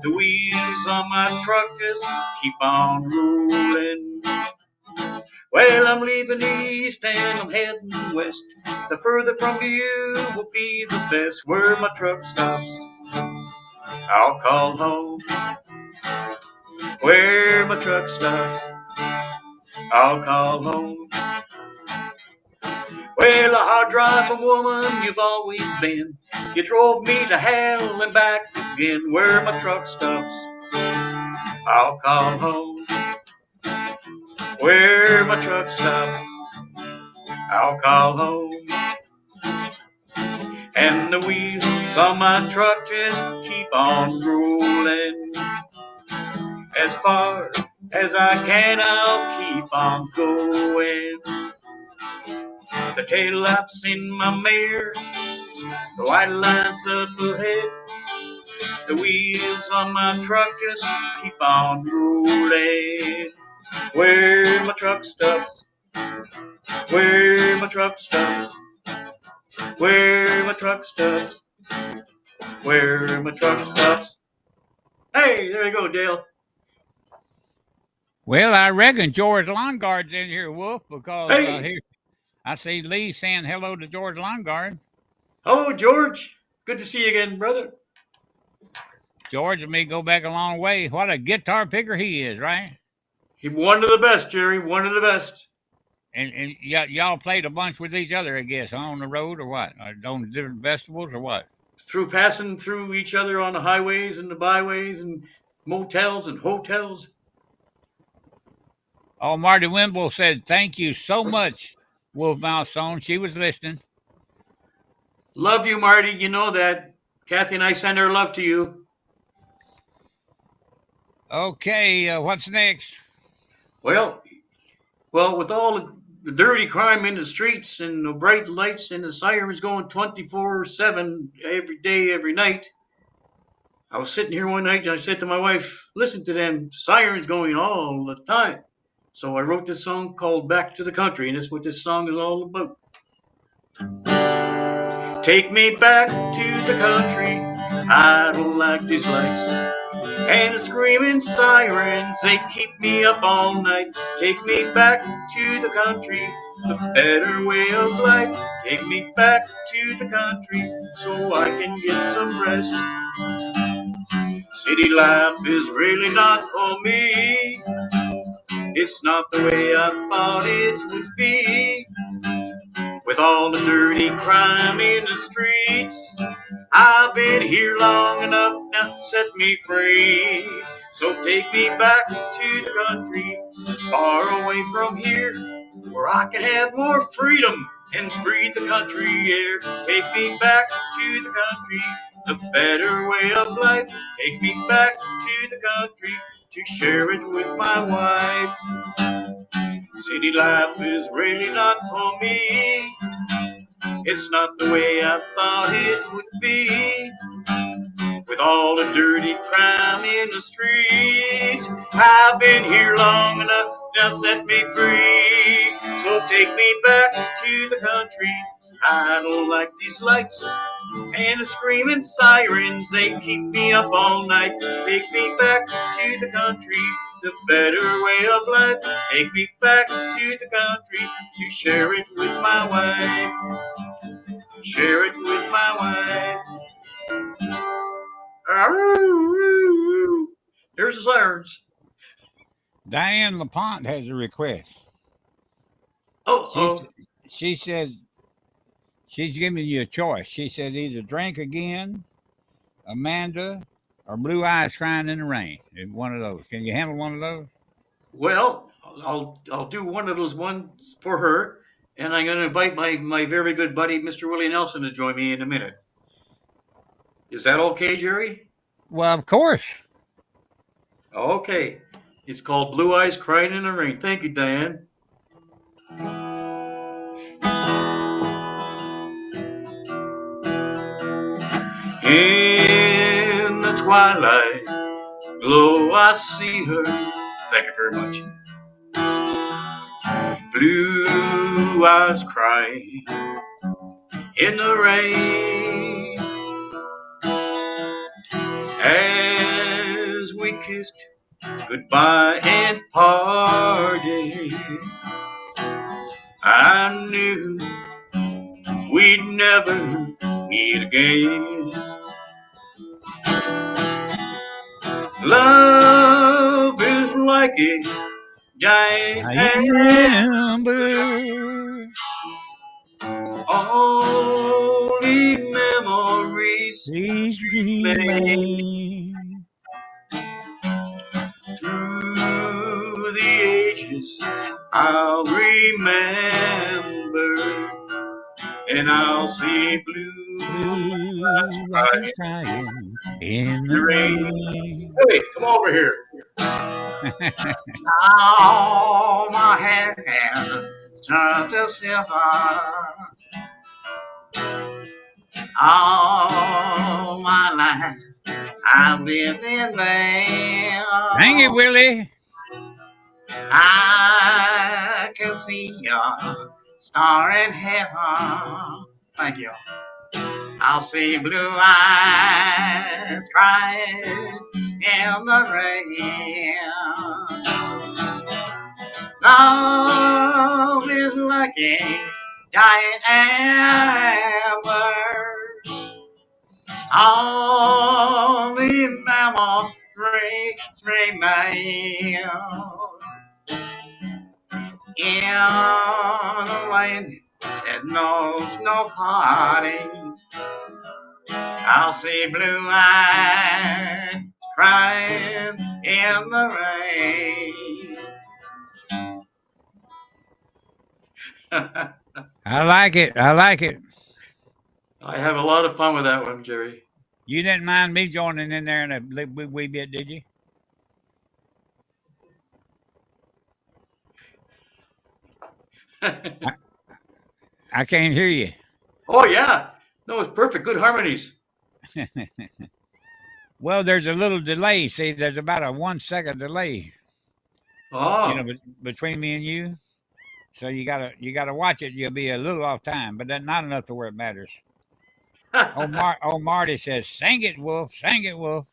The wheels on my truck just keep on rolling. Well, I'm leaving east and I'm heading west. The further from you will be the best. Where my truck stops, I'll call home where my truck stops. I'll call home. Well, a hard driving woman you've always been. You drove me to hell and back again where my truck stops. I'll call home where my truck stops. I'll call home. And the wheels on my truck just keep on rolling. As far as I can, I'll keep on going. The tail lights in my mirror, the white lines up ahead. The wheels on my truck just keep on rolling. Where my truck stops, where my truck stops, where my truck stops, where my truck stops. Hey, there you go, Dale. Well, I reckon George Longard's in here, Wolf, because Hey, here I see Lee saying hello to George Longard. hello, George. Good to see you again, brother. George and me go back a long way. What a guitar picker he is, right? He one of the best, Jerry. One of the best. And y'all played a bunch with each other, I guess, on the road or what? Or on different festivals or what? Through passing through each other on the highways and the byways and motels and hotels. Oh, Marty Wimble said, thank you so much, Wolf Mouth Song. She was listening. Love you, Marty. You know that. Kathy and I send our love to you. Okay, what's next? Well, with all the dirty crime in the streets and the bright lights and the sirens going 24/7 every day, every night, I was sitting here one night and I said to my wife, listen to them sirens going all the time. So I wrote this song called Back to the Country, and that's what this song is all about. Take me back to the country, I don't like these lights. And the screaming sirens, they keep me up all night. Take me back to the country, the better way of life. Take me back to the country so I can get some rest. City life is really not for me. It's not the way I thought it would be. With all the dirty crime in the streets, I've been here long enough, now set me free. So take me back to the country, far away from here, where I can have more freedom and breathe the country air. Take me back to the country, the better way of life. Take me back to the country to share it with my wife. City life is really not for me. It's not the way I thought it would be. With all the dirty crime in the streets, I've been here long enough, now set me free. So take me back to the country, I don't like these lights. And the screaming sirens, they keep me up all night. Take me back to the country, the better way of life. Take me back to the country to share it with my wife. Share it with my wife. Here's the sirens. Diane LaPont has a request. She Oh, she said she's giving you a choice. She said either drink again, Amanda, or Blue Eyes Crying in the Rain. One of those. Can you handle one of those? well, I'll do one of those ones for her, and I'm going to invite my very good buddy, Mr. Willie Nelson, to join me in a minute. Is that okay, Jerry? Well, of course. Okay. It's called Blue Eyes Crying in the Rain. Thank you, Diane. In the twilight glow, I see her. Thank you very much. Blue eyes crying in the rain as we kissed goodbye and parted. I knew we'd never meet again. like a giant Amber. only memories Please remain remain. through the ages. I'll remember, and I'll see blue eyes Blue eyes crying crying in in the the rain. rain. Hey, come over here. Now my hair has turned to silver. All my life I've lived in vain. Dang it, Willie. I can see a star in heaven. Thank you. I'll see blue eyes crying in the rain. Love is like a giant amber. Only memories remain in a land that knows no parting. I'll see blue eyes crying in the rain. I like it. I like it. I have a lot of fun with that one, Jerry. You didn't mind me joining in there in a wee bit, did you? I, I can't hear you. Oh yeah, no, it's perfect. Good harmonies. Well, there's a little delay. See, there's about a 1 second delay, Oh, between me and you. So you gotta watch it. You'll be a little off time, but that's not enough to where it matters. Oh, Marty says, "Sing it, Wolf. Sing it, Wolf."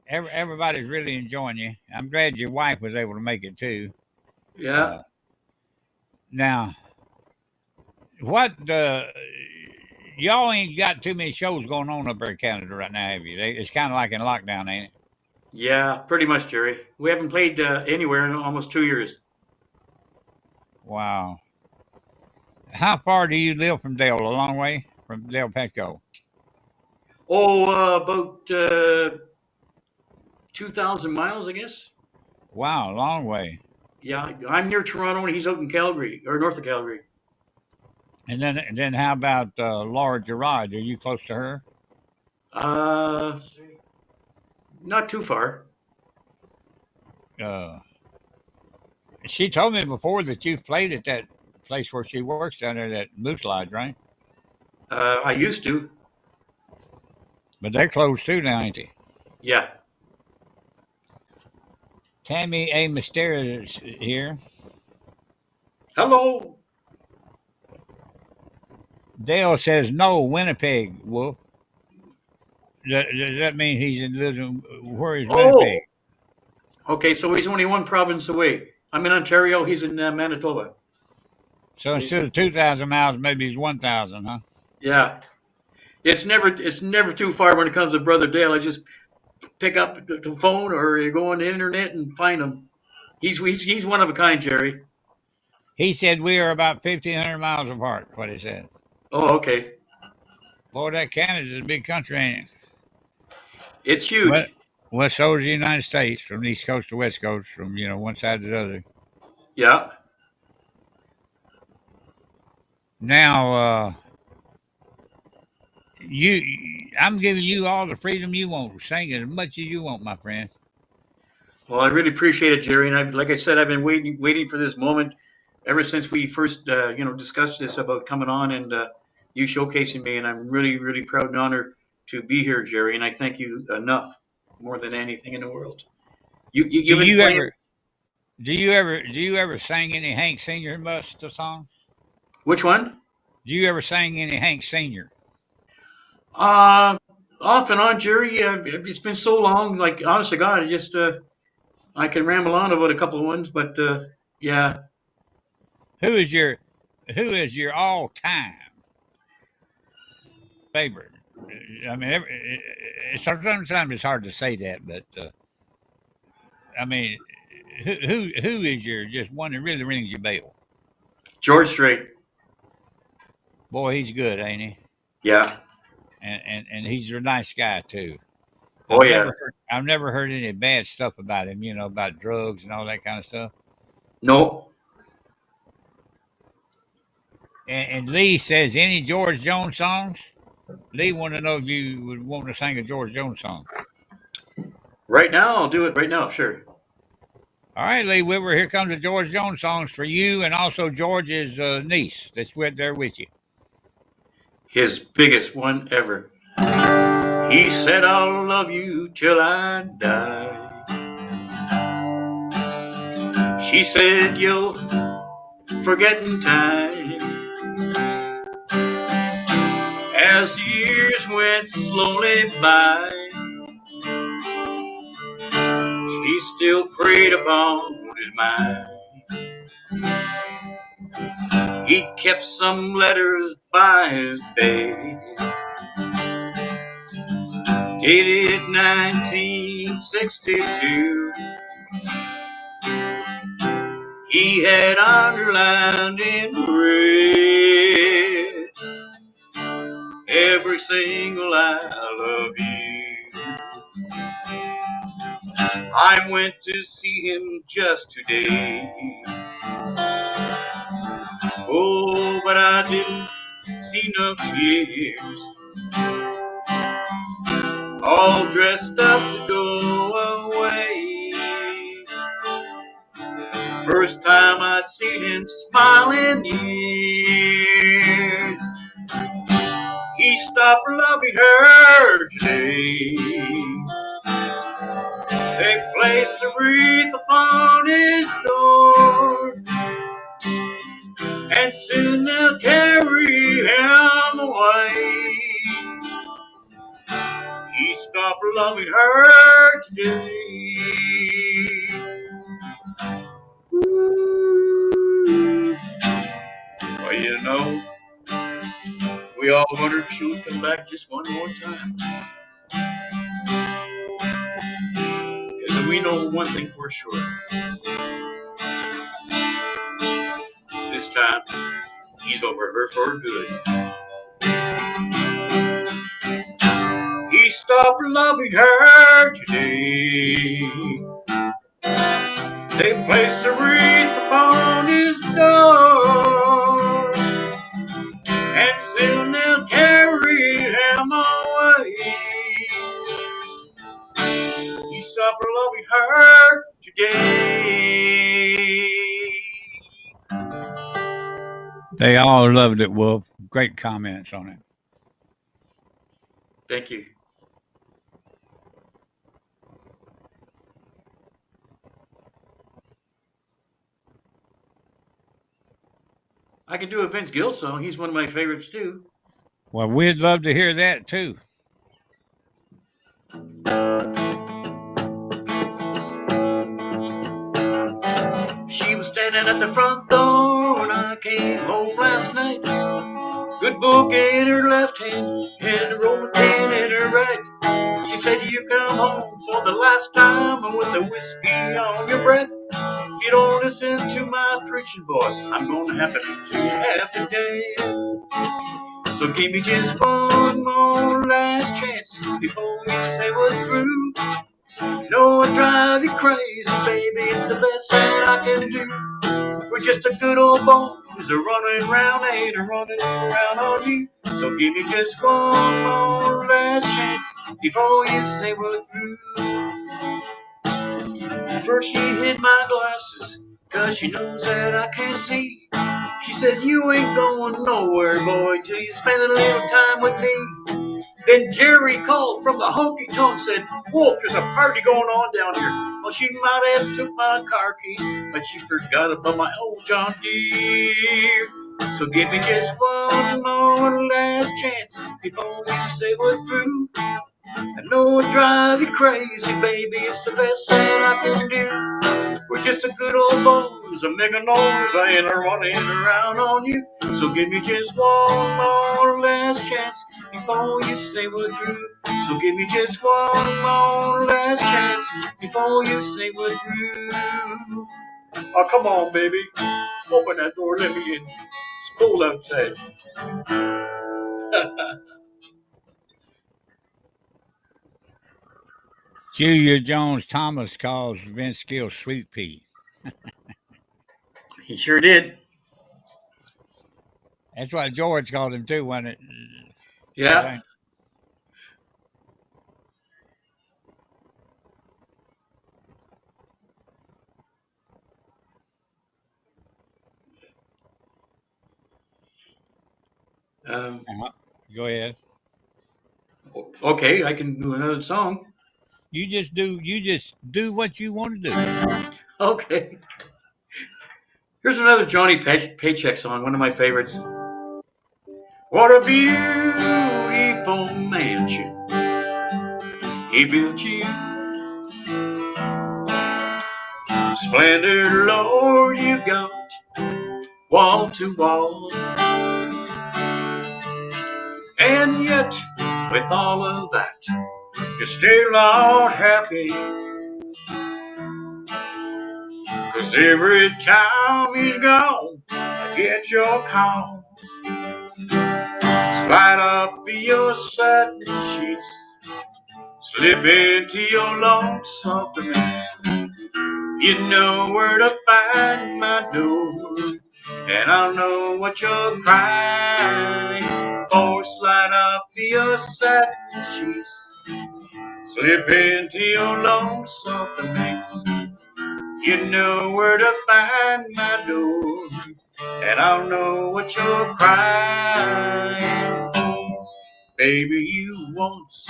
Everybody's really enjoying you. I'm glad your wife was able to make it too. yeah. Uh, now, what y'all ain't got too many shows going on up there in Canada right now, have you? It's kind of like in lockdown, ain't it? Yeah, pretty much, Jerry. We haven't played anywhere in almost 2 years. Wow. How far do you live from Dale? A long way from Dale Petco. Oh, about 2,000 miles, I guess. Wow, long way. Yeah, I'm near Toronto and he's out in Calgary, or north of Calgary. And then how about Laura Gerard? Are you close to her? Uh, not too far. Uh, she told me before that you've played at that place where she works down there, that Moose Lodge, right? I used to. But they're closed too now, ain't they? Yeah. Tammy A. Mysteria is here. Hello. Dale says no, Winnipeg, Wolf. Does that mean lives in, where is Winnipeg? Oh, okay. So he's only one province away. I'm in Ontario. He's in Manitoba. So instead of 2,000 miles, maybe it's 1,000, huh? Yeah. It's never too far when it comes to Brother Dale. I just pick up the phone or you go on the internet and find him. He's one of a kind, Jerry. He said we are about 1,500 miles apart, what he said. Oh, okay. Boy, that Canada's a big country, ain't it? It's Well, huge. well, so is the United States, from East Coast to West Coast, from, one side to the other. Yeah. Now, you, I'm giving you all the freedom you want. Sing as much as you want, my friend. Well, I really appreciate it, Jerry. And like I said, I've been waiting for this moment ever since we first, discussed this about coming on and you showcasing me. And I'm really, really proud and honored to be here, Jerry. And I thank you enough, more than anything in the world. Do You've been you playing. ever, do you ever sing any Hank Senior Must song? Which one? Do you ever sing any Hank Senior? Uh, Off and on, Jerry. It's been so long. Like, honest to God, I can ramble on about a couple of ones, but yeah. Who is your who is your all time favorite? I mean, sometimes it's hard to say that, but I mean, who is your just one that really rings your bell? George Strait. Boy, he's good, ain't he? Yeah. And he's a nice guy too. Oh yeah. I've never heard any bad stuff about him. You know, about drugs and all that kind of stuff. No. And Lee says any George Jones songs. Lee want to know if you would want to sing a George Jones song. Right now, I'll do it right now. Sure. All right, Lee Wilbur, here comes the George Jones songs for you and also George's niece that's right there with you. His biggest one ever. He said, I'll love you till I die. She said, you'll forget in time. As the years went slowly by, she still preyed upon his mind. He kept some letters by his bed, dated 1962. He had underlined in red every single I love you. I went to see him just today. Oh, but I didn't see no tears. All dressed up to go away. First time I'd seen him smile in years. He stopped loving her today. They placed a wreath upon his door, and soon they'll carry him away. He stopped loving her today. Ooh. Well, you know, we all wondered if she would come back just one more time. Because we know one thing for sure. This time, he's over her for good. He stopped loving her today. They placed a wreath upon his door, and soon they'll carry him away. He stopped loving her today. They all loved it, Wolf. Great comments on it. Thank you. I can do a Vince Gill song. He's one of my favorites too. Well, we'd love to hear that too. She was standing at the front door when I came home last night. Good book in her left hand and a rolling pin in her right. She said, you come home for the last time with a whiskey on your breath. If you don't listen to my preaching, boy, I'm gonna have to beat you half today. So give me just one more last chance before you say we're through. No, I drive you crazy, baby, it's the best that I can do. We're just a good old boys a running around, ain't a running around on you. So give me just one more last chance before you say we're through. First she hid my glasses, 'cause she knows that I can't see. She said, you ain't going nowhere, boy, till you spend a little time with me. Then Jerry called from the honky tonk, said, Wolf, there's a party going on down here. Well, she might have took my car keys, but she forgot about my old John Deere. So give me just one more last chance before we say we're through. I know it drives you crazy, baby. It's the best that I can do. We're just a good old boys, a making noise and a running around on you. So give me just one more last chance before you say we're through. So give me just one more last chance before you say we're through. Oh, come on, baby. Open that door, let me in. It's cold outside. Julia Jones Thomas calls Vince Gill Sweet Pea. He sure did. That's what George called him too, wasn't it? I Yeah. think. Um, Uh-huh. Go ahead. okay, I can do another song. You just do what you want to do. Okay. Here's another Johnny Paycheck song, one of my favorites. What a beautiful mansion he built you. Splendid, Lord, you got wall to wall. And yet, with all of that, you're still not happy. 'Cause every time he's gone, I get your call. Slide up your satin sheets, slip into your long soft remains. You know where to find my door, and I'll know what you're crying for. Slide up your satin sheets, slip into your long soft remains. You know where to find my door, and I'll know what you're crying for. Baby, you once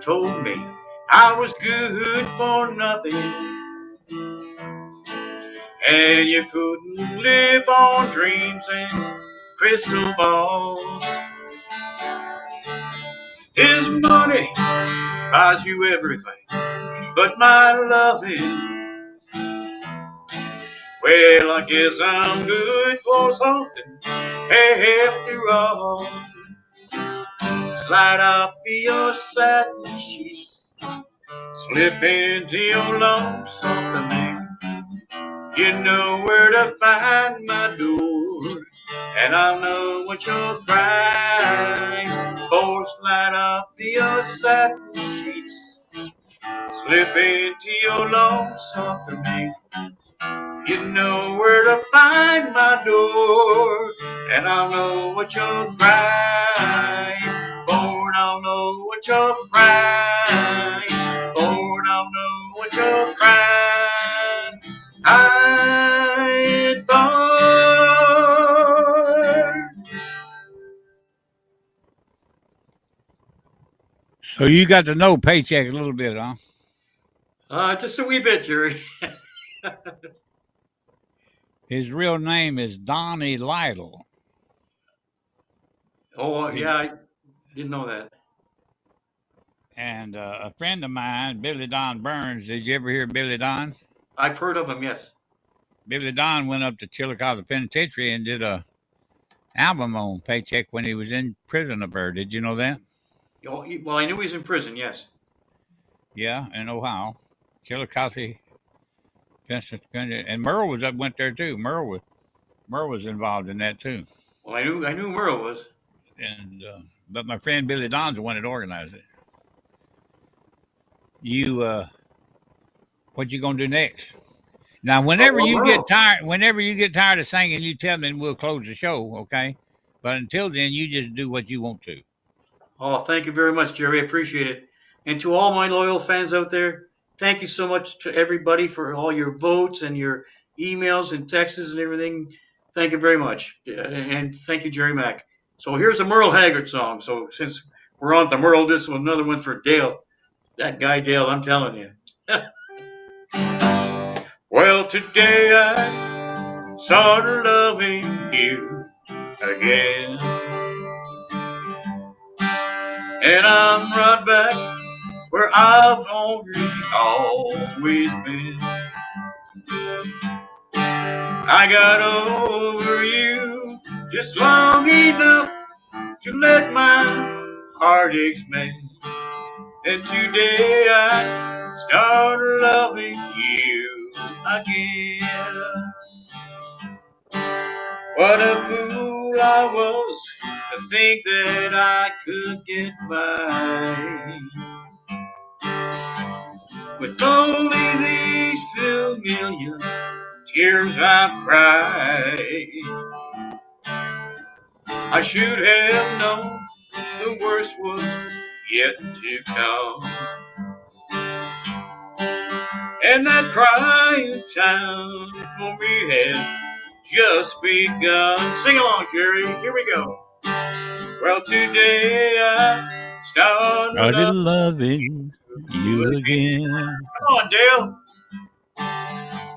told me I was good for nothing, and you couldn't live on dreams and crystal balls. His money buys you everything, but my loving, well, I guess I'm good for something after all. Slide up your satin sheets, slip into your long soft mink. You know where to find my door, and I'll know what you're crying for. Slide up your satin sheets, slip into your long soft mink. You know where to find my door, and I'll know what you're crying for. And I'll know what you're crying for. And I'll know what you're crying for. So you got to know Paycheck a little bit, huh? Just a wee bit, Jerry. His real name is Donnie Lytle. Oh, Did yeah, I didn't know that. and a friend of mine, Billy Don Burns. Did you ever hear Billy Don? I've heard of him, yes. Billy Don went up to Chillicothe Penitentiary and did a album on Paycheck when he was in prison up there. Did you know that? Oh, well, I knew he was in prison, yes. Yeah, in Ohio, Chillicothe, Pennsylvania, and Merle was up went there too. Merle was involved in that too. Well, I knew Merle was. And but my friend Billy Don's the one that organized it. You what you gonna do next? Now, Oh, well, Merle. whenever you get tired of singing, you tell me and we'll close the show, okay? But until then, you just do what you want to. Oh, thank you very much, Jerry. I appreciate it. And to all my loyal fans out there, thank you so much to everybody for all your votes and your emails and texts and everything. Thank you very much. And thank you, Jerry Mack. So here's a Merle Haggard song. So since we're on the Merle, this was another one for Dale. That guy Dale, I'm telling you. Well, today I started loving you again. And I'm right back where I've always been. I got over you just long enough to let my heartaches mend. And today I started loving you again. What a fool I was to think that I could get by with only these few million tears I've cried. I should have known the worst was yet to come, and that crying time for me had just begun. Sing along, Jerry. Here we go. Well, today I Started started loving you with me. again. Come on, Dale.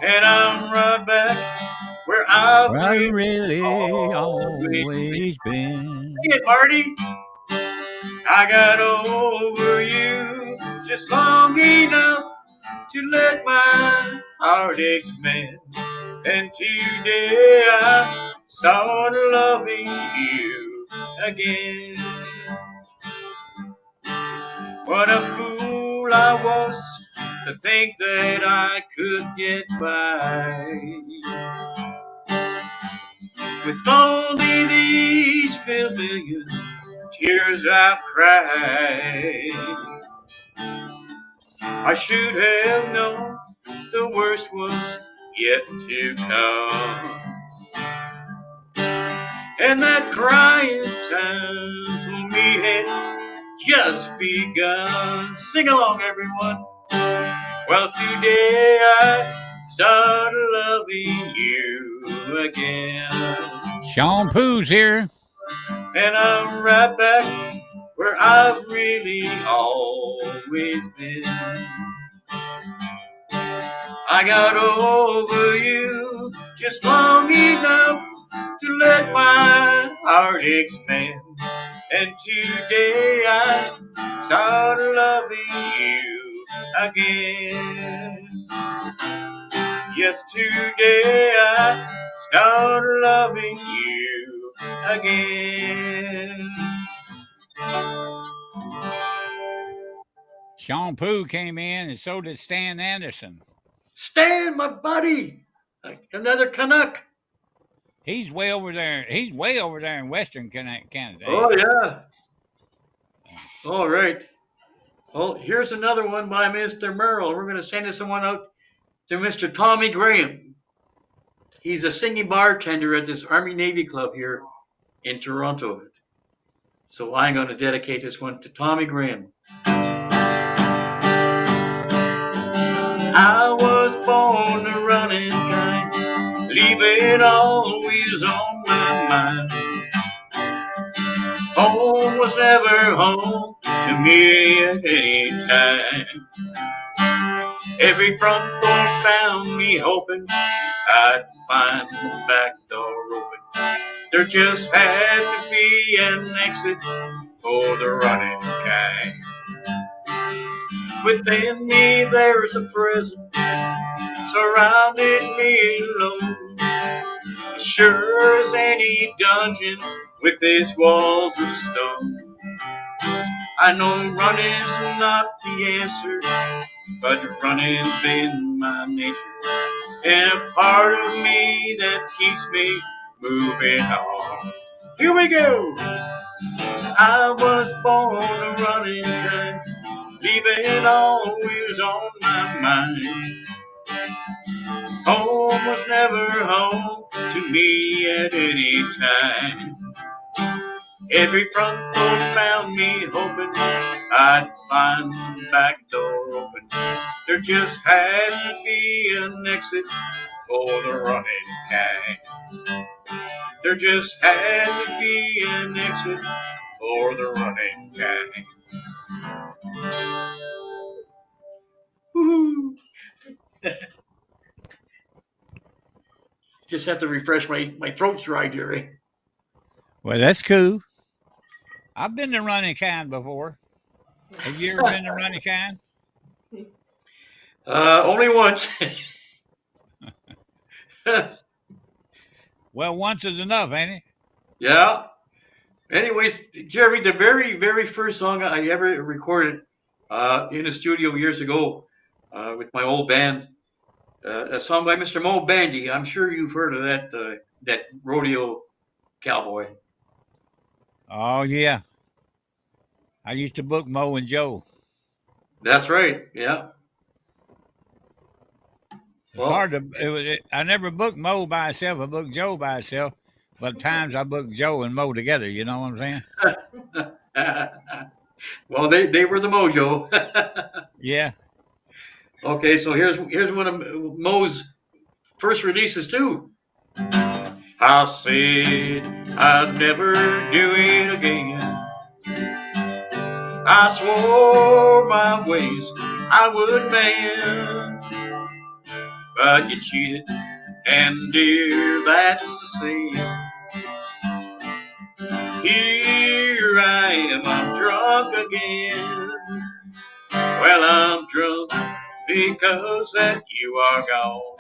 And I'm right back where I've Where I really really always been. always Sing been. it, Marty. I got over you just long enough to let my heartaches mend. And today I started loving you again. What a fool I was to think that I could get by with only these familiar tears I've cried. I should have known the worst was yet to come, and that crying time for me had just begun. Sing along, everyone. Well, today I started loving you again. Sean Pooh's here. And I'm right back where I've really always been. I got over you just long enough to let my heartaches mend. And today I started loving you again. Yes, today I started loving you again. Sean Pooh came in, and so did Stan Anderson. Stan, my buddy, another Canuck. He's way over there. He's way over there in Western Canada. Oh, yeah. All right. Well, here's another one by Mr. Merle. We're going to send this one out to Mr. Tommy Graham. He's a singing bartender at this Army Navy club here in Toronto. So I'm going to dedicate this one to Tommy Graham. I was born a running kind, leaving always on my mind. Home was never home to me at any time. Every front door found me hoping I'd find the back door open. There just had to be an exit for the running kind. Within me there's a prison, surrounded me alone. As sure as any dungeon with its walls of stone. I know running's not the answer, but running's been my nature, and a part of me that keeps me moving on. Here we go! I was born a running kind, leaving always on my mind. Home was never home to me at any time. Every front door found me hoping I'd find the back door open. There just had to be an exit for the running kind. There just had to be an exit for the running kind. Woo-hoo. Just have to refresh my throat's dry, Jerry. Well, that's cool. I've been to running kind before. Have you ever been to running kind? Only once. Well, once is enough, ain't it? Yeah. Anyways, Jerry, the very first song I ever recorded in the studio years ago with my old band, a song by Mr. Mo Bandy. I'm sure you've heard of that rodeo cowboy. Oh yeah, I used to book Mo and Joe. That's right. Yeah. It's hard Well, to. I never booked Mo by himself. I booked Joe by himself. But at times I booked Joe and Mo together. You know what I'm saying? well, they were the mojo. Yeah. Okay, so here's one of Mo's first releases too. I said I'd never do it again. I swore my ways I would mend, but you cheated, and dear, that's the same. Here I am, I'm drunk again. Well, I'm drunk because that you are gone.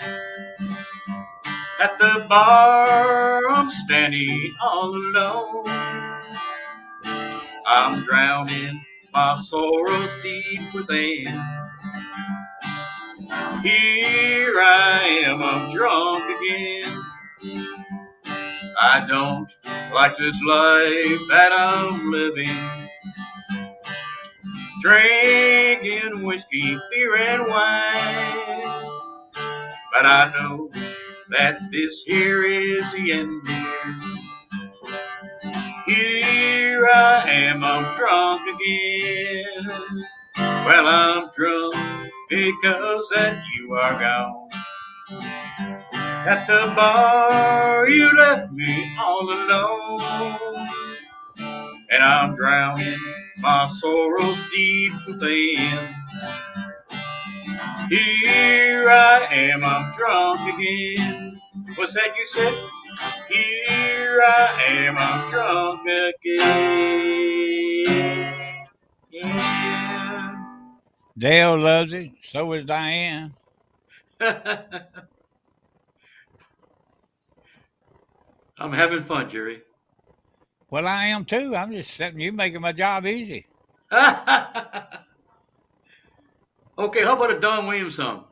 At the bar, I'm standing all alone. I'm drowning my sorrows deep within. Here I am, I'm drunk again. I don't like this life that I'm living. Drinking whiskey, beer, and wine. But I know that this here is the end, dear. Here I am, I'm drunk again. Well, I'm drunk because that you are gone. At the bar, you left me all alone. And I'm drowning my sorrows deep within. Here I am, I'm drunk again. What's that you said? Here I am, I'm drunk again. Yeah. Dale loves it. So is Diane. I'm having fun, Jerry. Well, I am too. I'm just setting you making my job easy. Okay, how about a Don Williams song?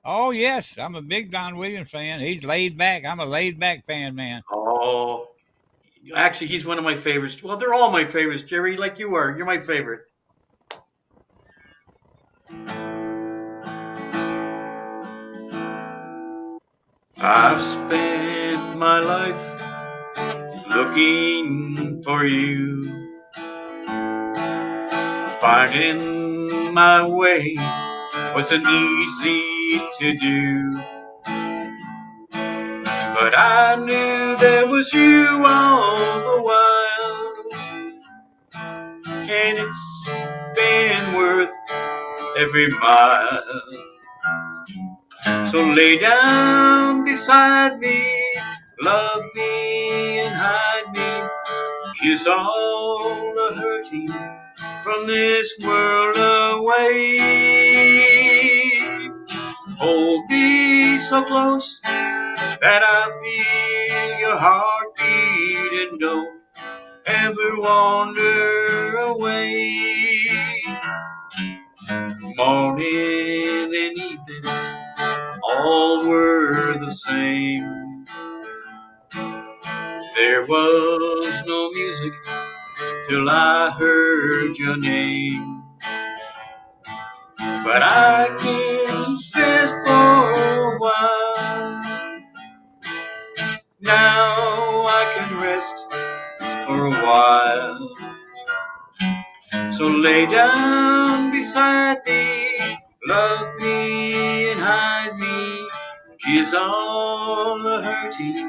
Oh yes, I'm a big Don Williams fan. He's laid back. I'm a laid back fan, man. Oh, actually, he's one of my favorites. Well, they're all my favorites, Jerry, like you are. You're my favorite. I've spent my life looking for you, finding my way wasn't easy to do. But I knew there was you all the while, and it's been worth every mile. So lay down beside me, love me and hide me, kiss all the hurting from this world away. Hold me so close that I feel your heartbeat and don't ever wander away. Morning and evening, all were the same. There was no music till I heard your name. But I can rest for a while. Now I can rest for a while. So lay down beside me, love me and hide me, kiss all the hurting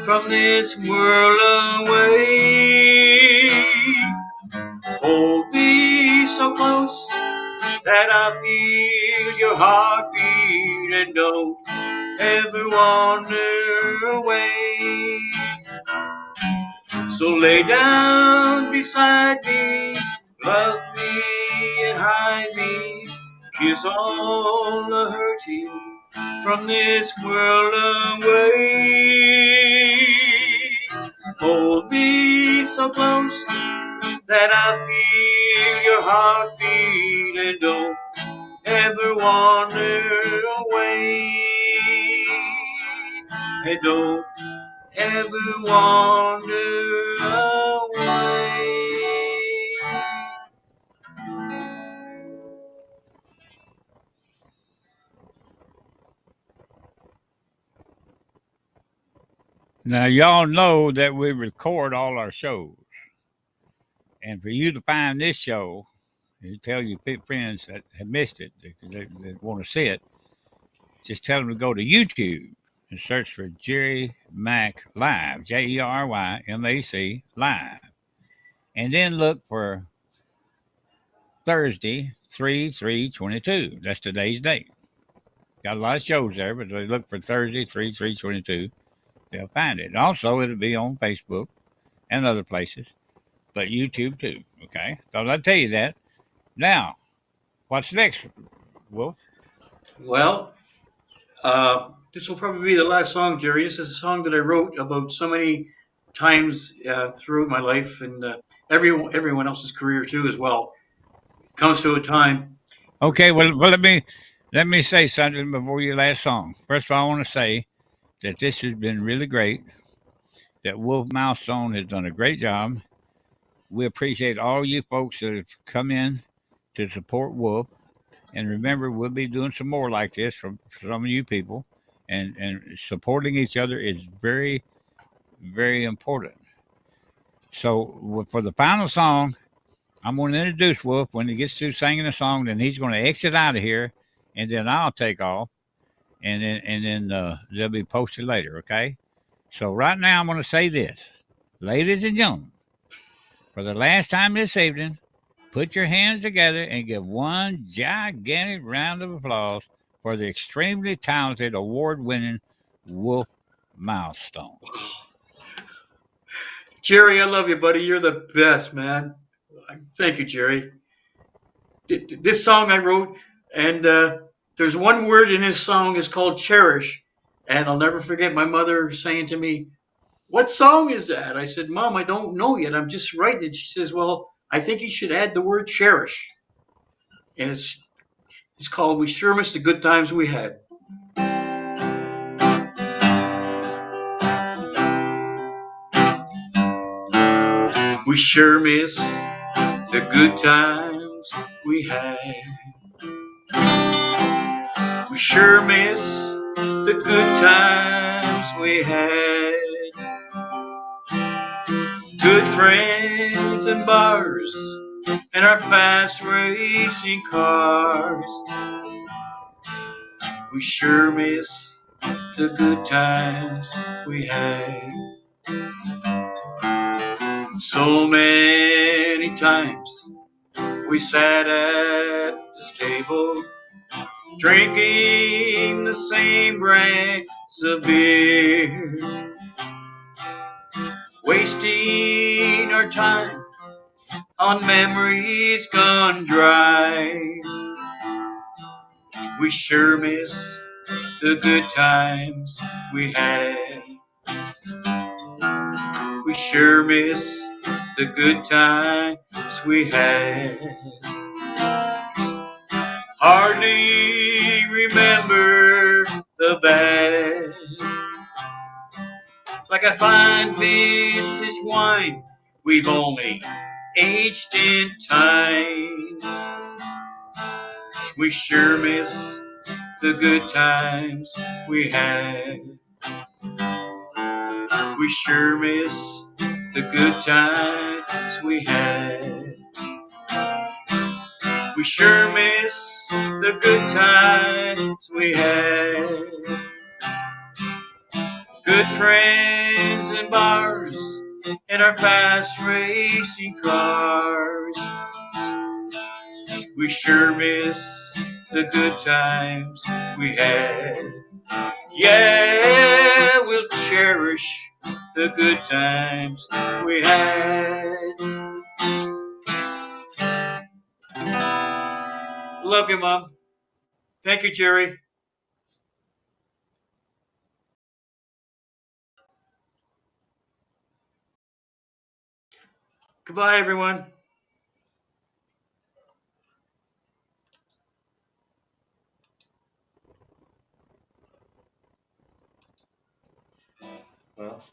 from this world away. Hold me so close that I feel your heartbeat and don't ever wander away. So lay down beside me, love me and hide me, kiss all the hurting from this world away. Hold me so close that I feel your heartbeat, and don't ever wander away. And don't ever wander away. Now, y'all know that we record all our shows. And for you to find this show, you tell your friends that have missed it, that want to see it, just tell them to go to YouTube and search for Jerry Mac Live, JerryMac Live. And then look for Thursday, 3/3/22. That's today's date. Got a lot of shows there, but they look for Thursday, 3/3/22. They'll find it. And also, it'll be on Facebook and other places, but YouTube too. Okay? Thought I'd tell you that. Now, what's next, Wolf? Well, this will probably be the last song, Jerry. This is a song that I wrote about so many times throughout my life and everyone else's career too, as well. It comes to a time. Okay, well, let me say something before your last song. First of all, I want to say that this has been really great. That Wolf Milestone has done a great job. We appreciate all you folks that have come in to support Wolf. And remember, we'll be doing some more like this from some of you people. And supporting each other is very, very important. So for the final song, I'm going to introduce Wolf. When he gets through singing the song, then he's going to exit out of here, and then I'll take off, and then they'll be posted later. Okay. So right now, I'm going to say this, ladies and gentlemen, for the last time this evening, put your hands together and give one gigantic round of applause for the extremely talented, award-winning Wolf Milestone. Jerry, I love you, buddy. You're the best, man. Thank you, Jerry. This song I wrote, and there's one word in this song is called cherish, and I'll never forget my mother saying to me, "What song is that?" I said, "Mom, I don't know yet. I'm just writing it." She says, "Well, I think you should add the word cherish," and it's called "We Sure Miss the Good Times We Had." We sure miss the good times we had. We sure miss the good times we had. Good friends and bars and our fast racing cars. We sure miss the good times we had. So many times we sat at this table, drinking the same brands of beer, wasting our time on memories gone dry. We sure miss the good times we had. We sure miss the good times we had. Hardly remember the bad. Like a fine vintage wine, we've only aged in time. We sure miss the good times we had. We sure miss the good times we had. We sure miss the good times we had. Good friends and bars and our fast racing cars. We sure miss the good times we had. Yeah, we'll cherish the good times we had. Love you, Mom. Thank you, Jerry. Goodbye, everyone. Well.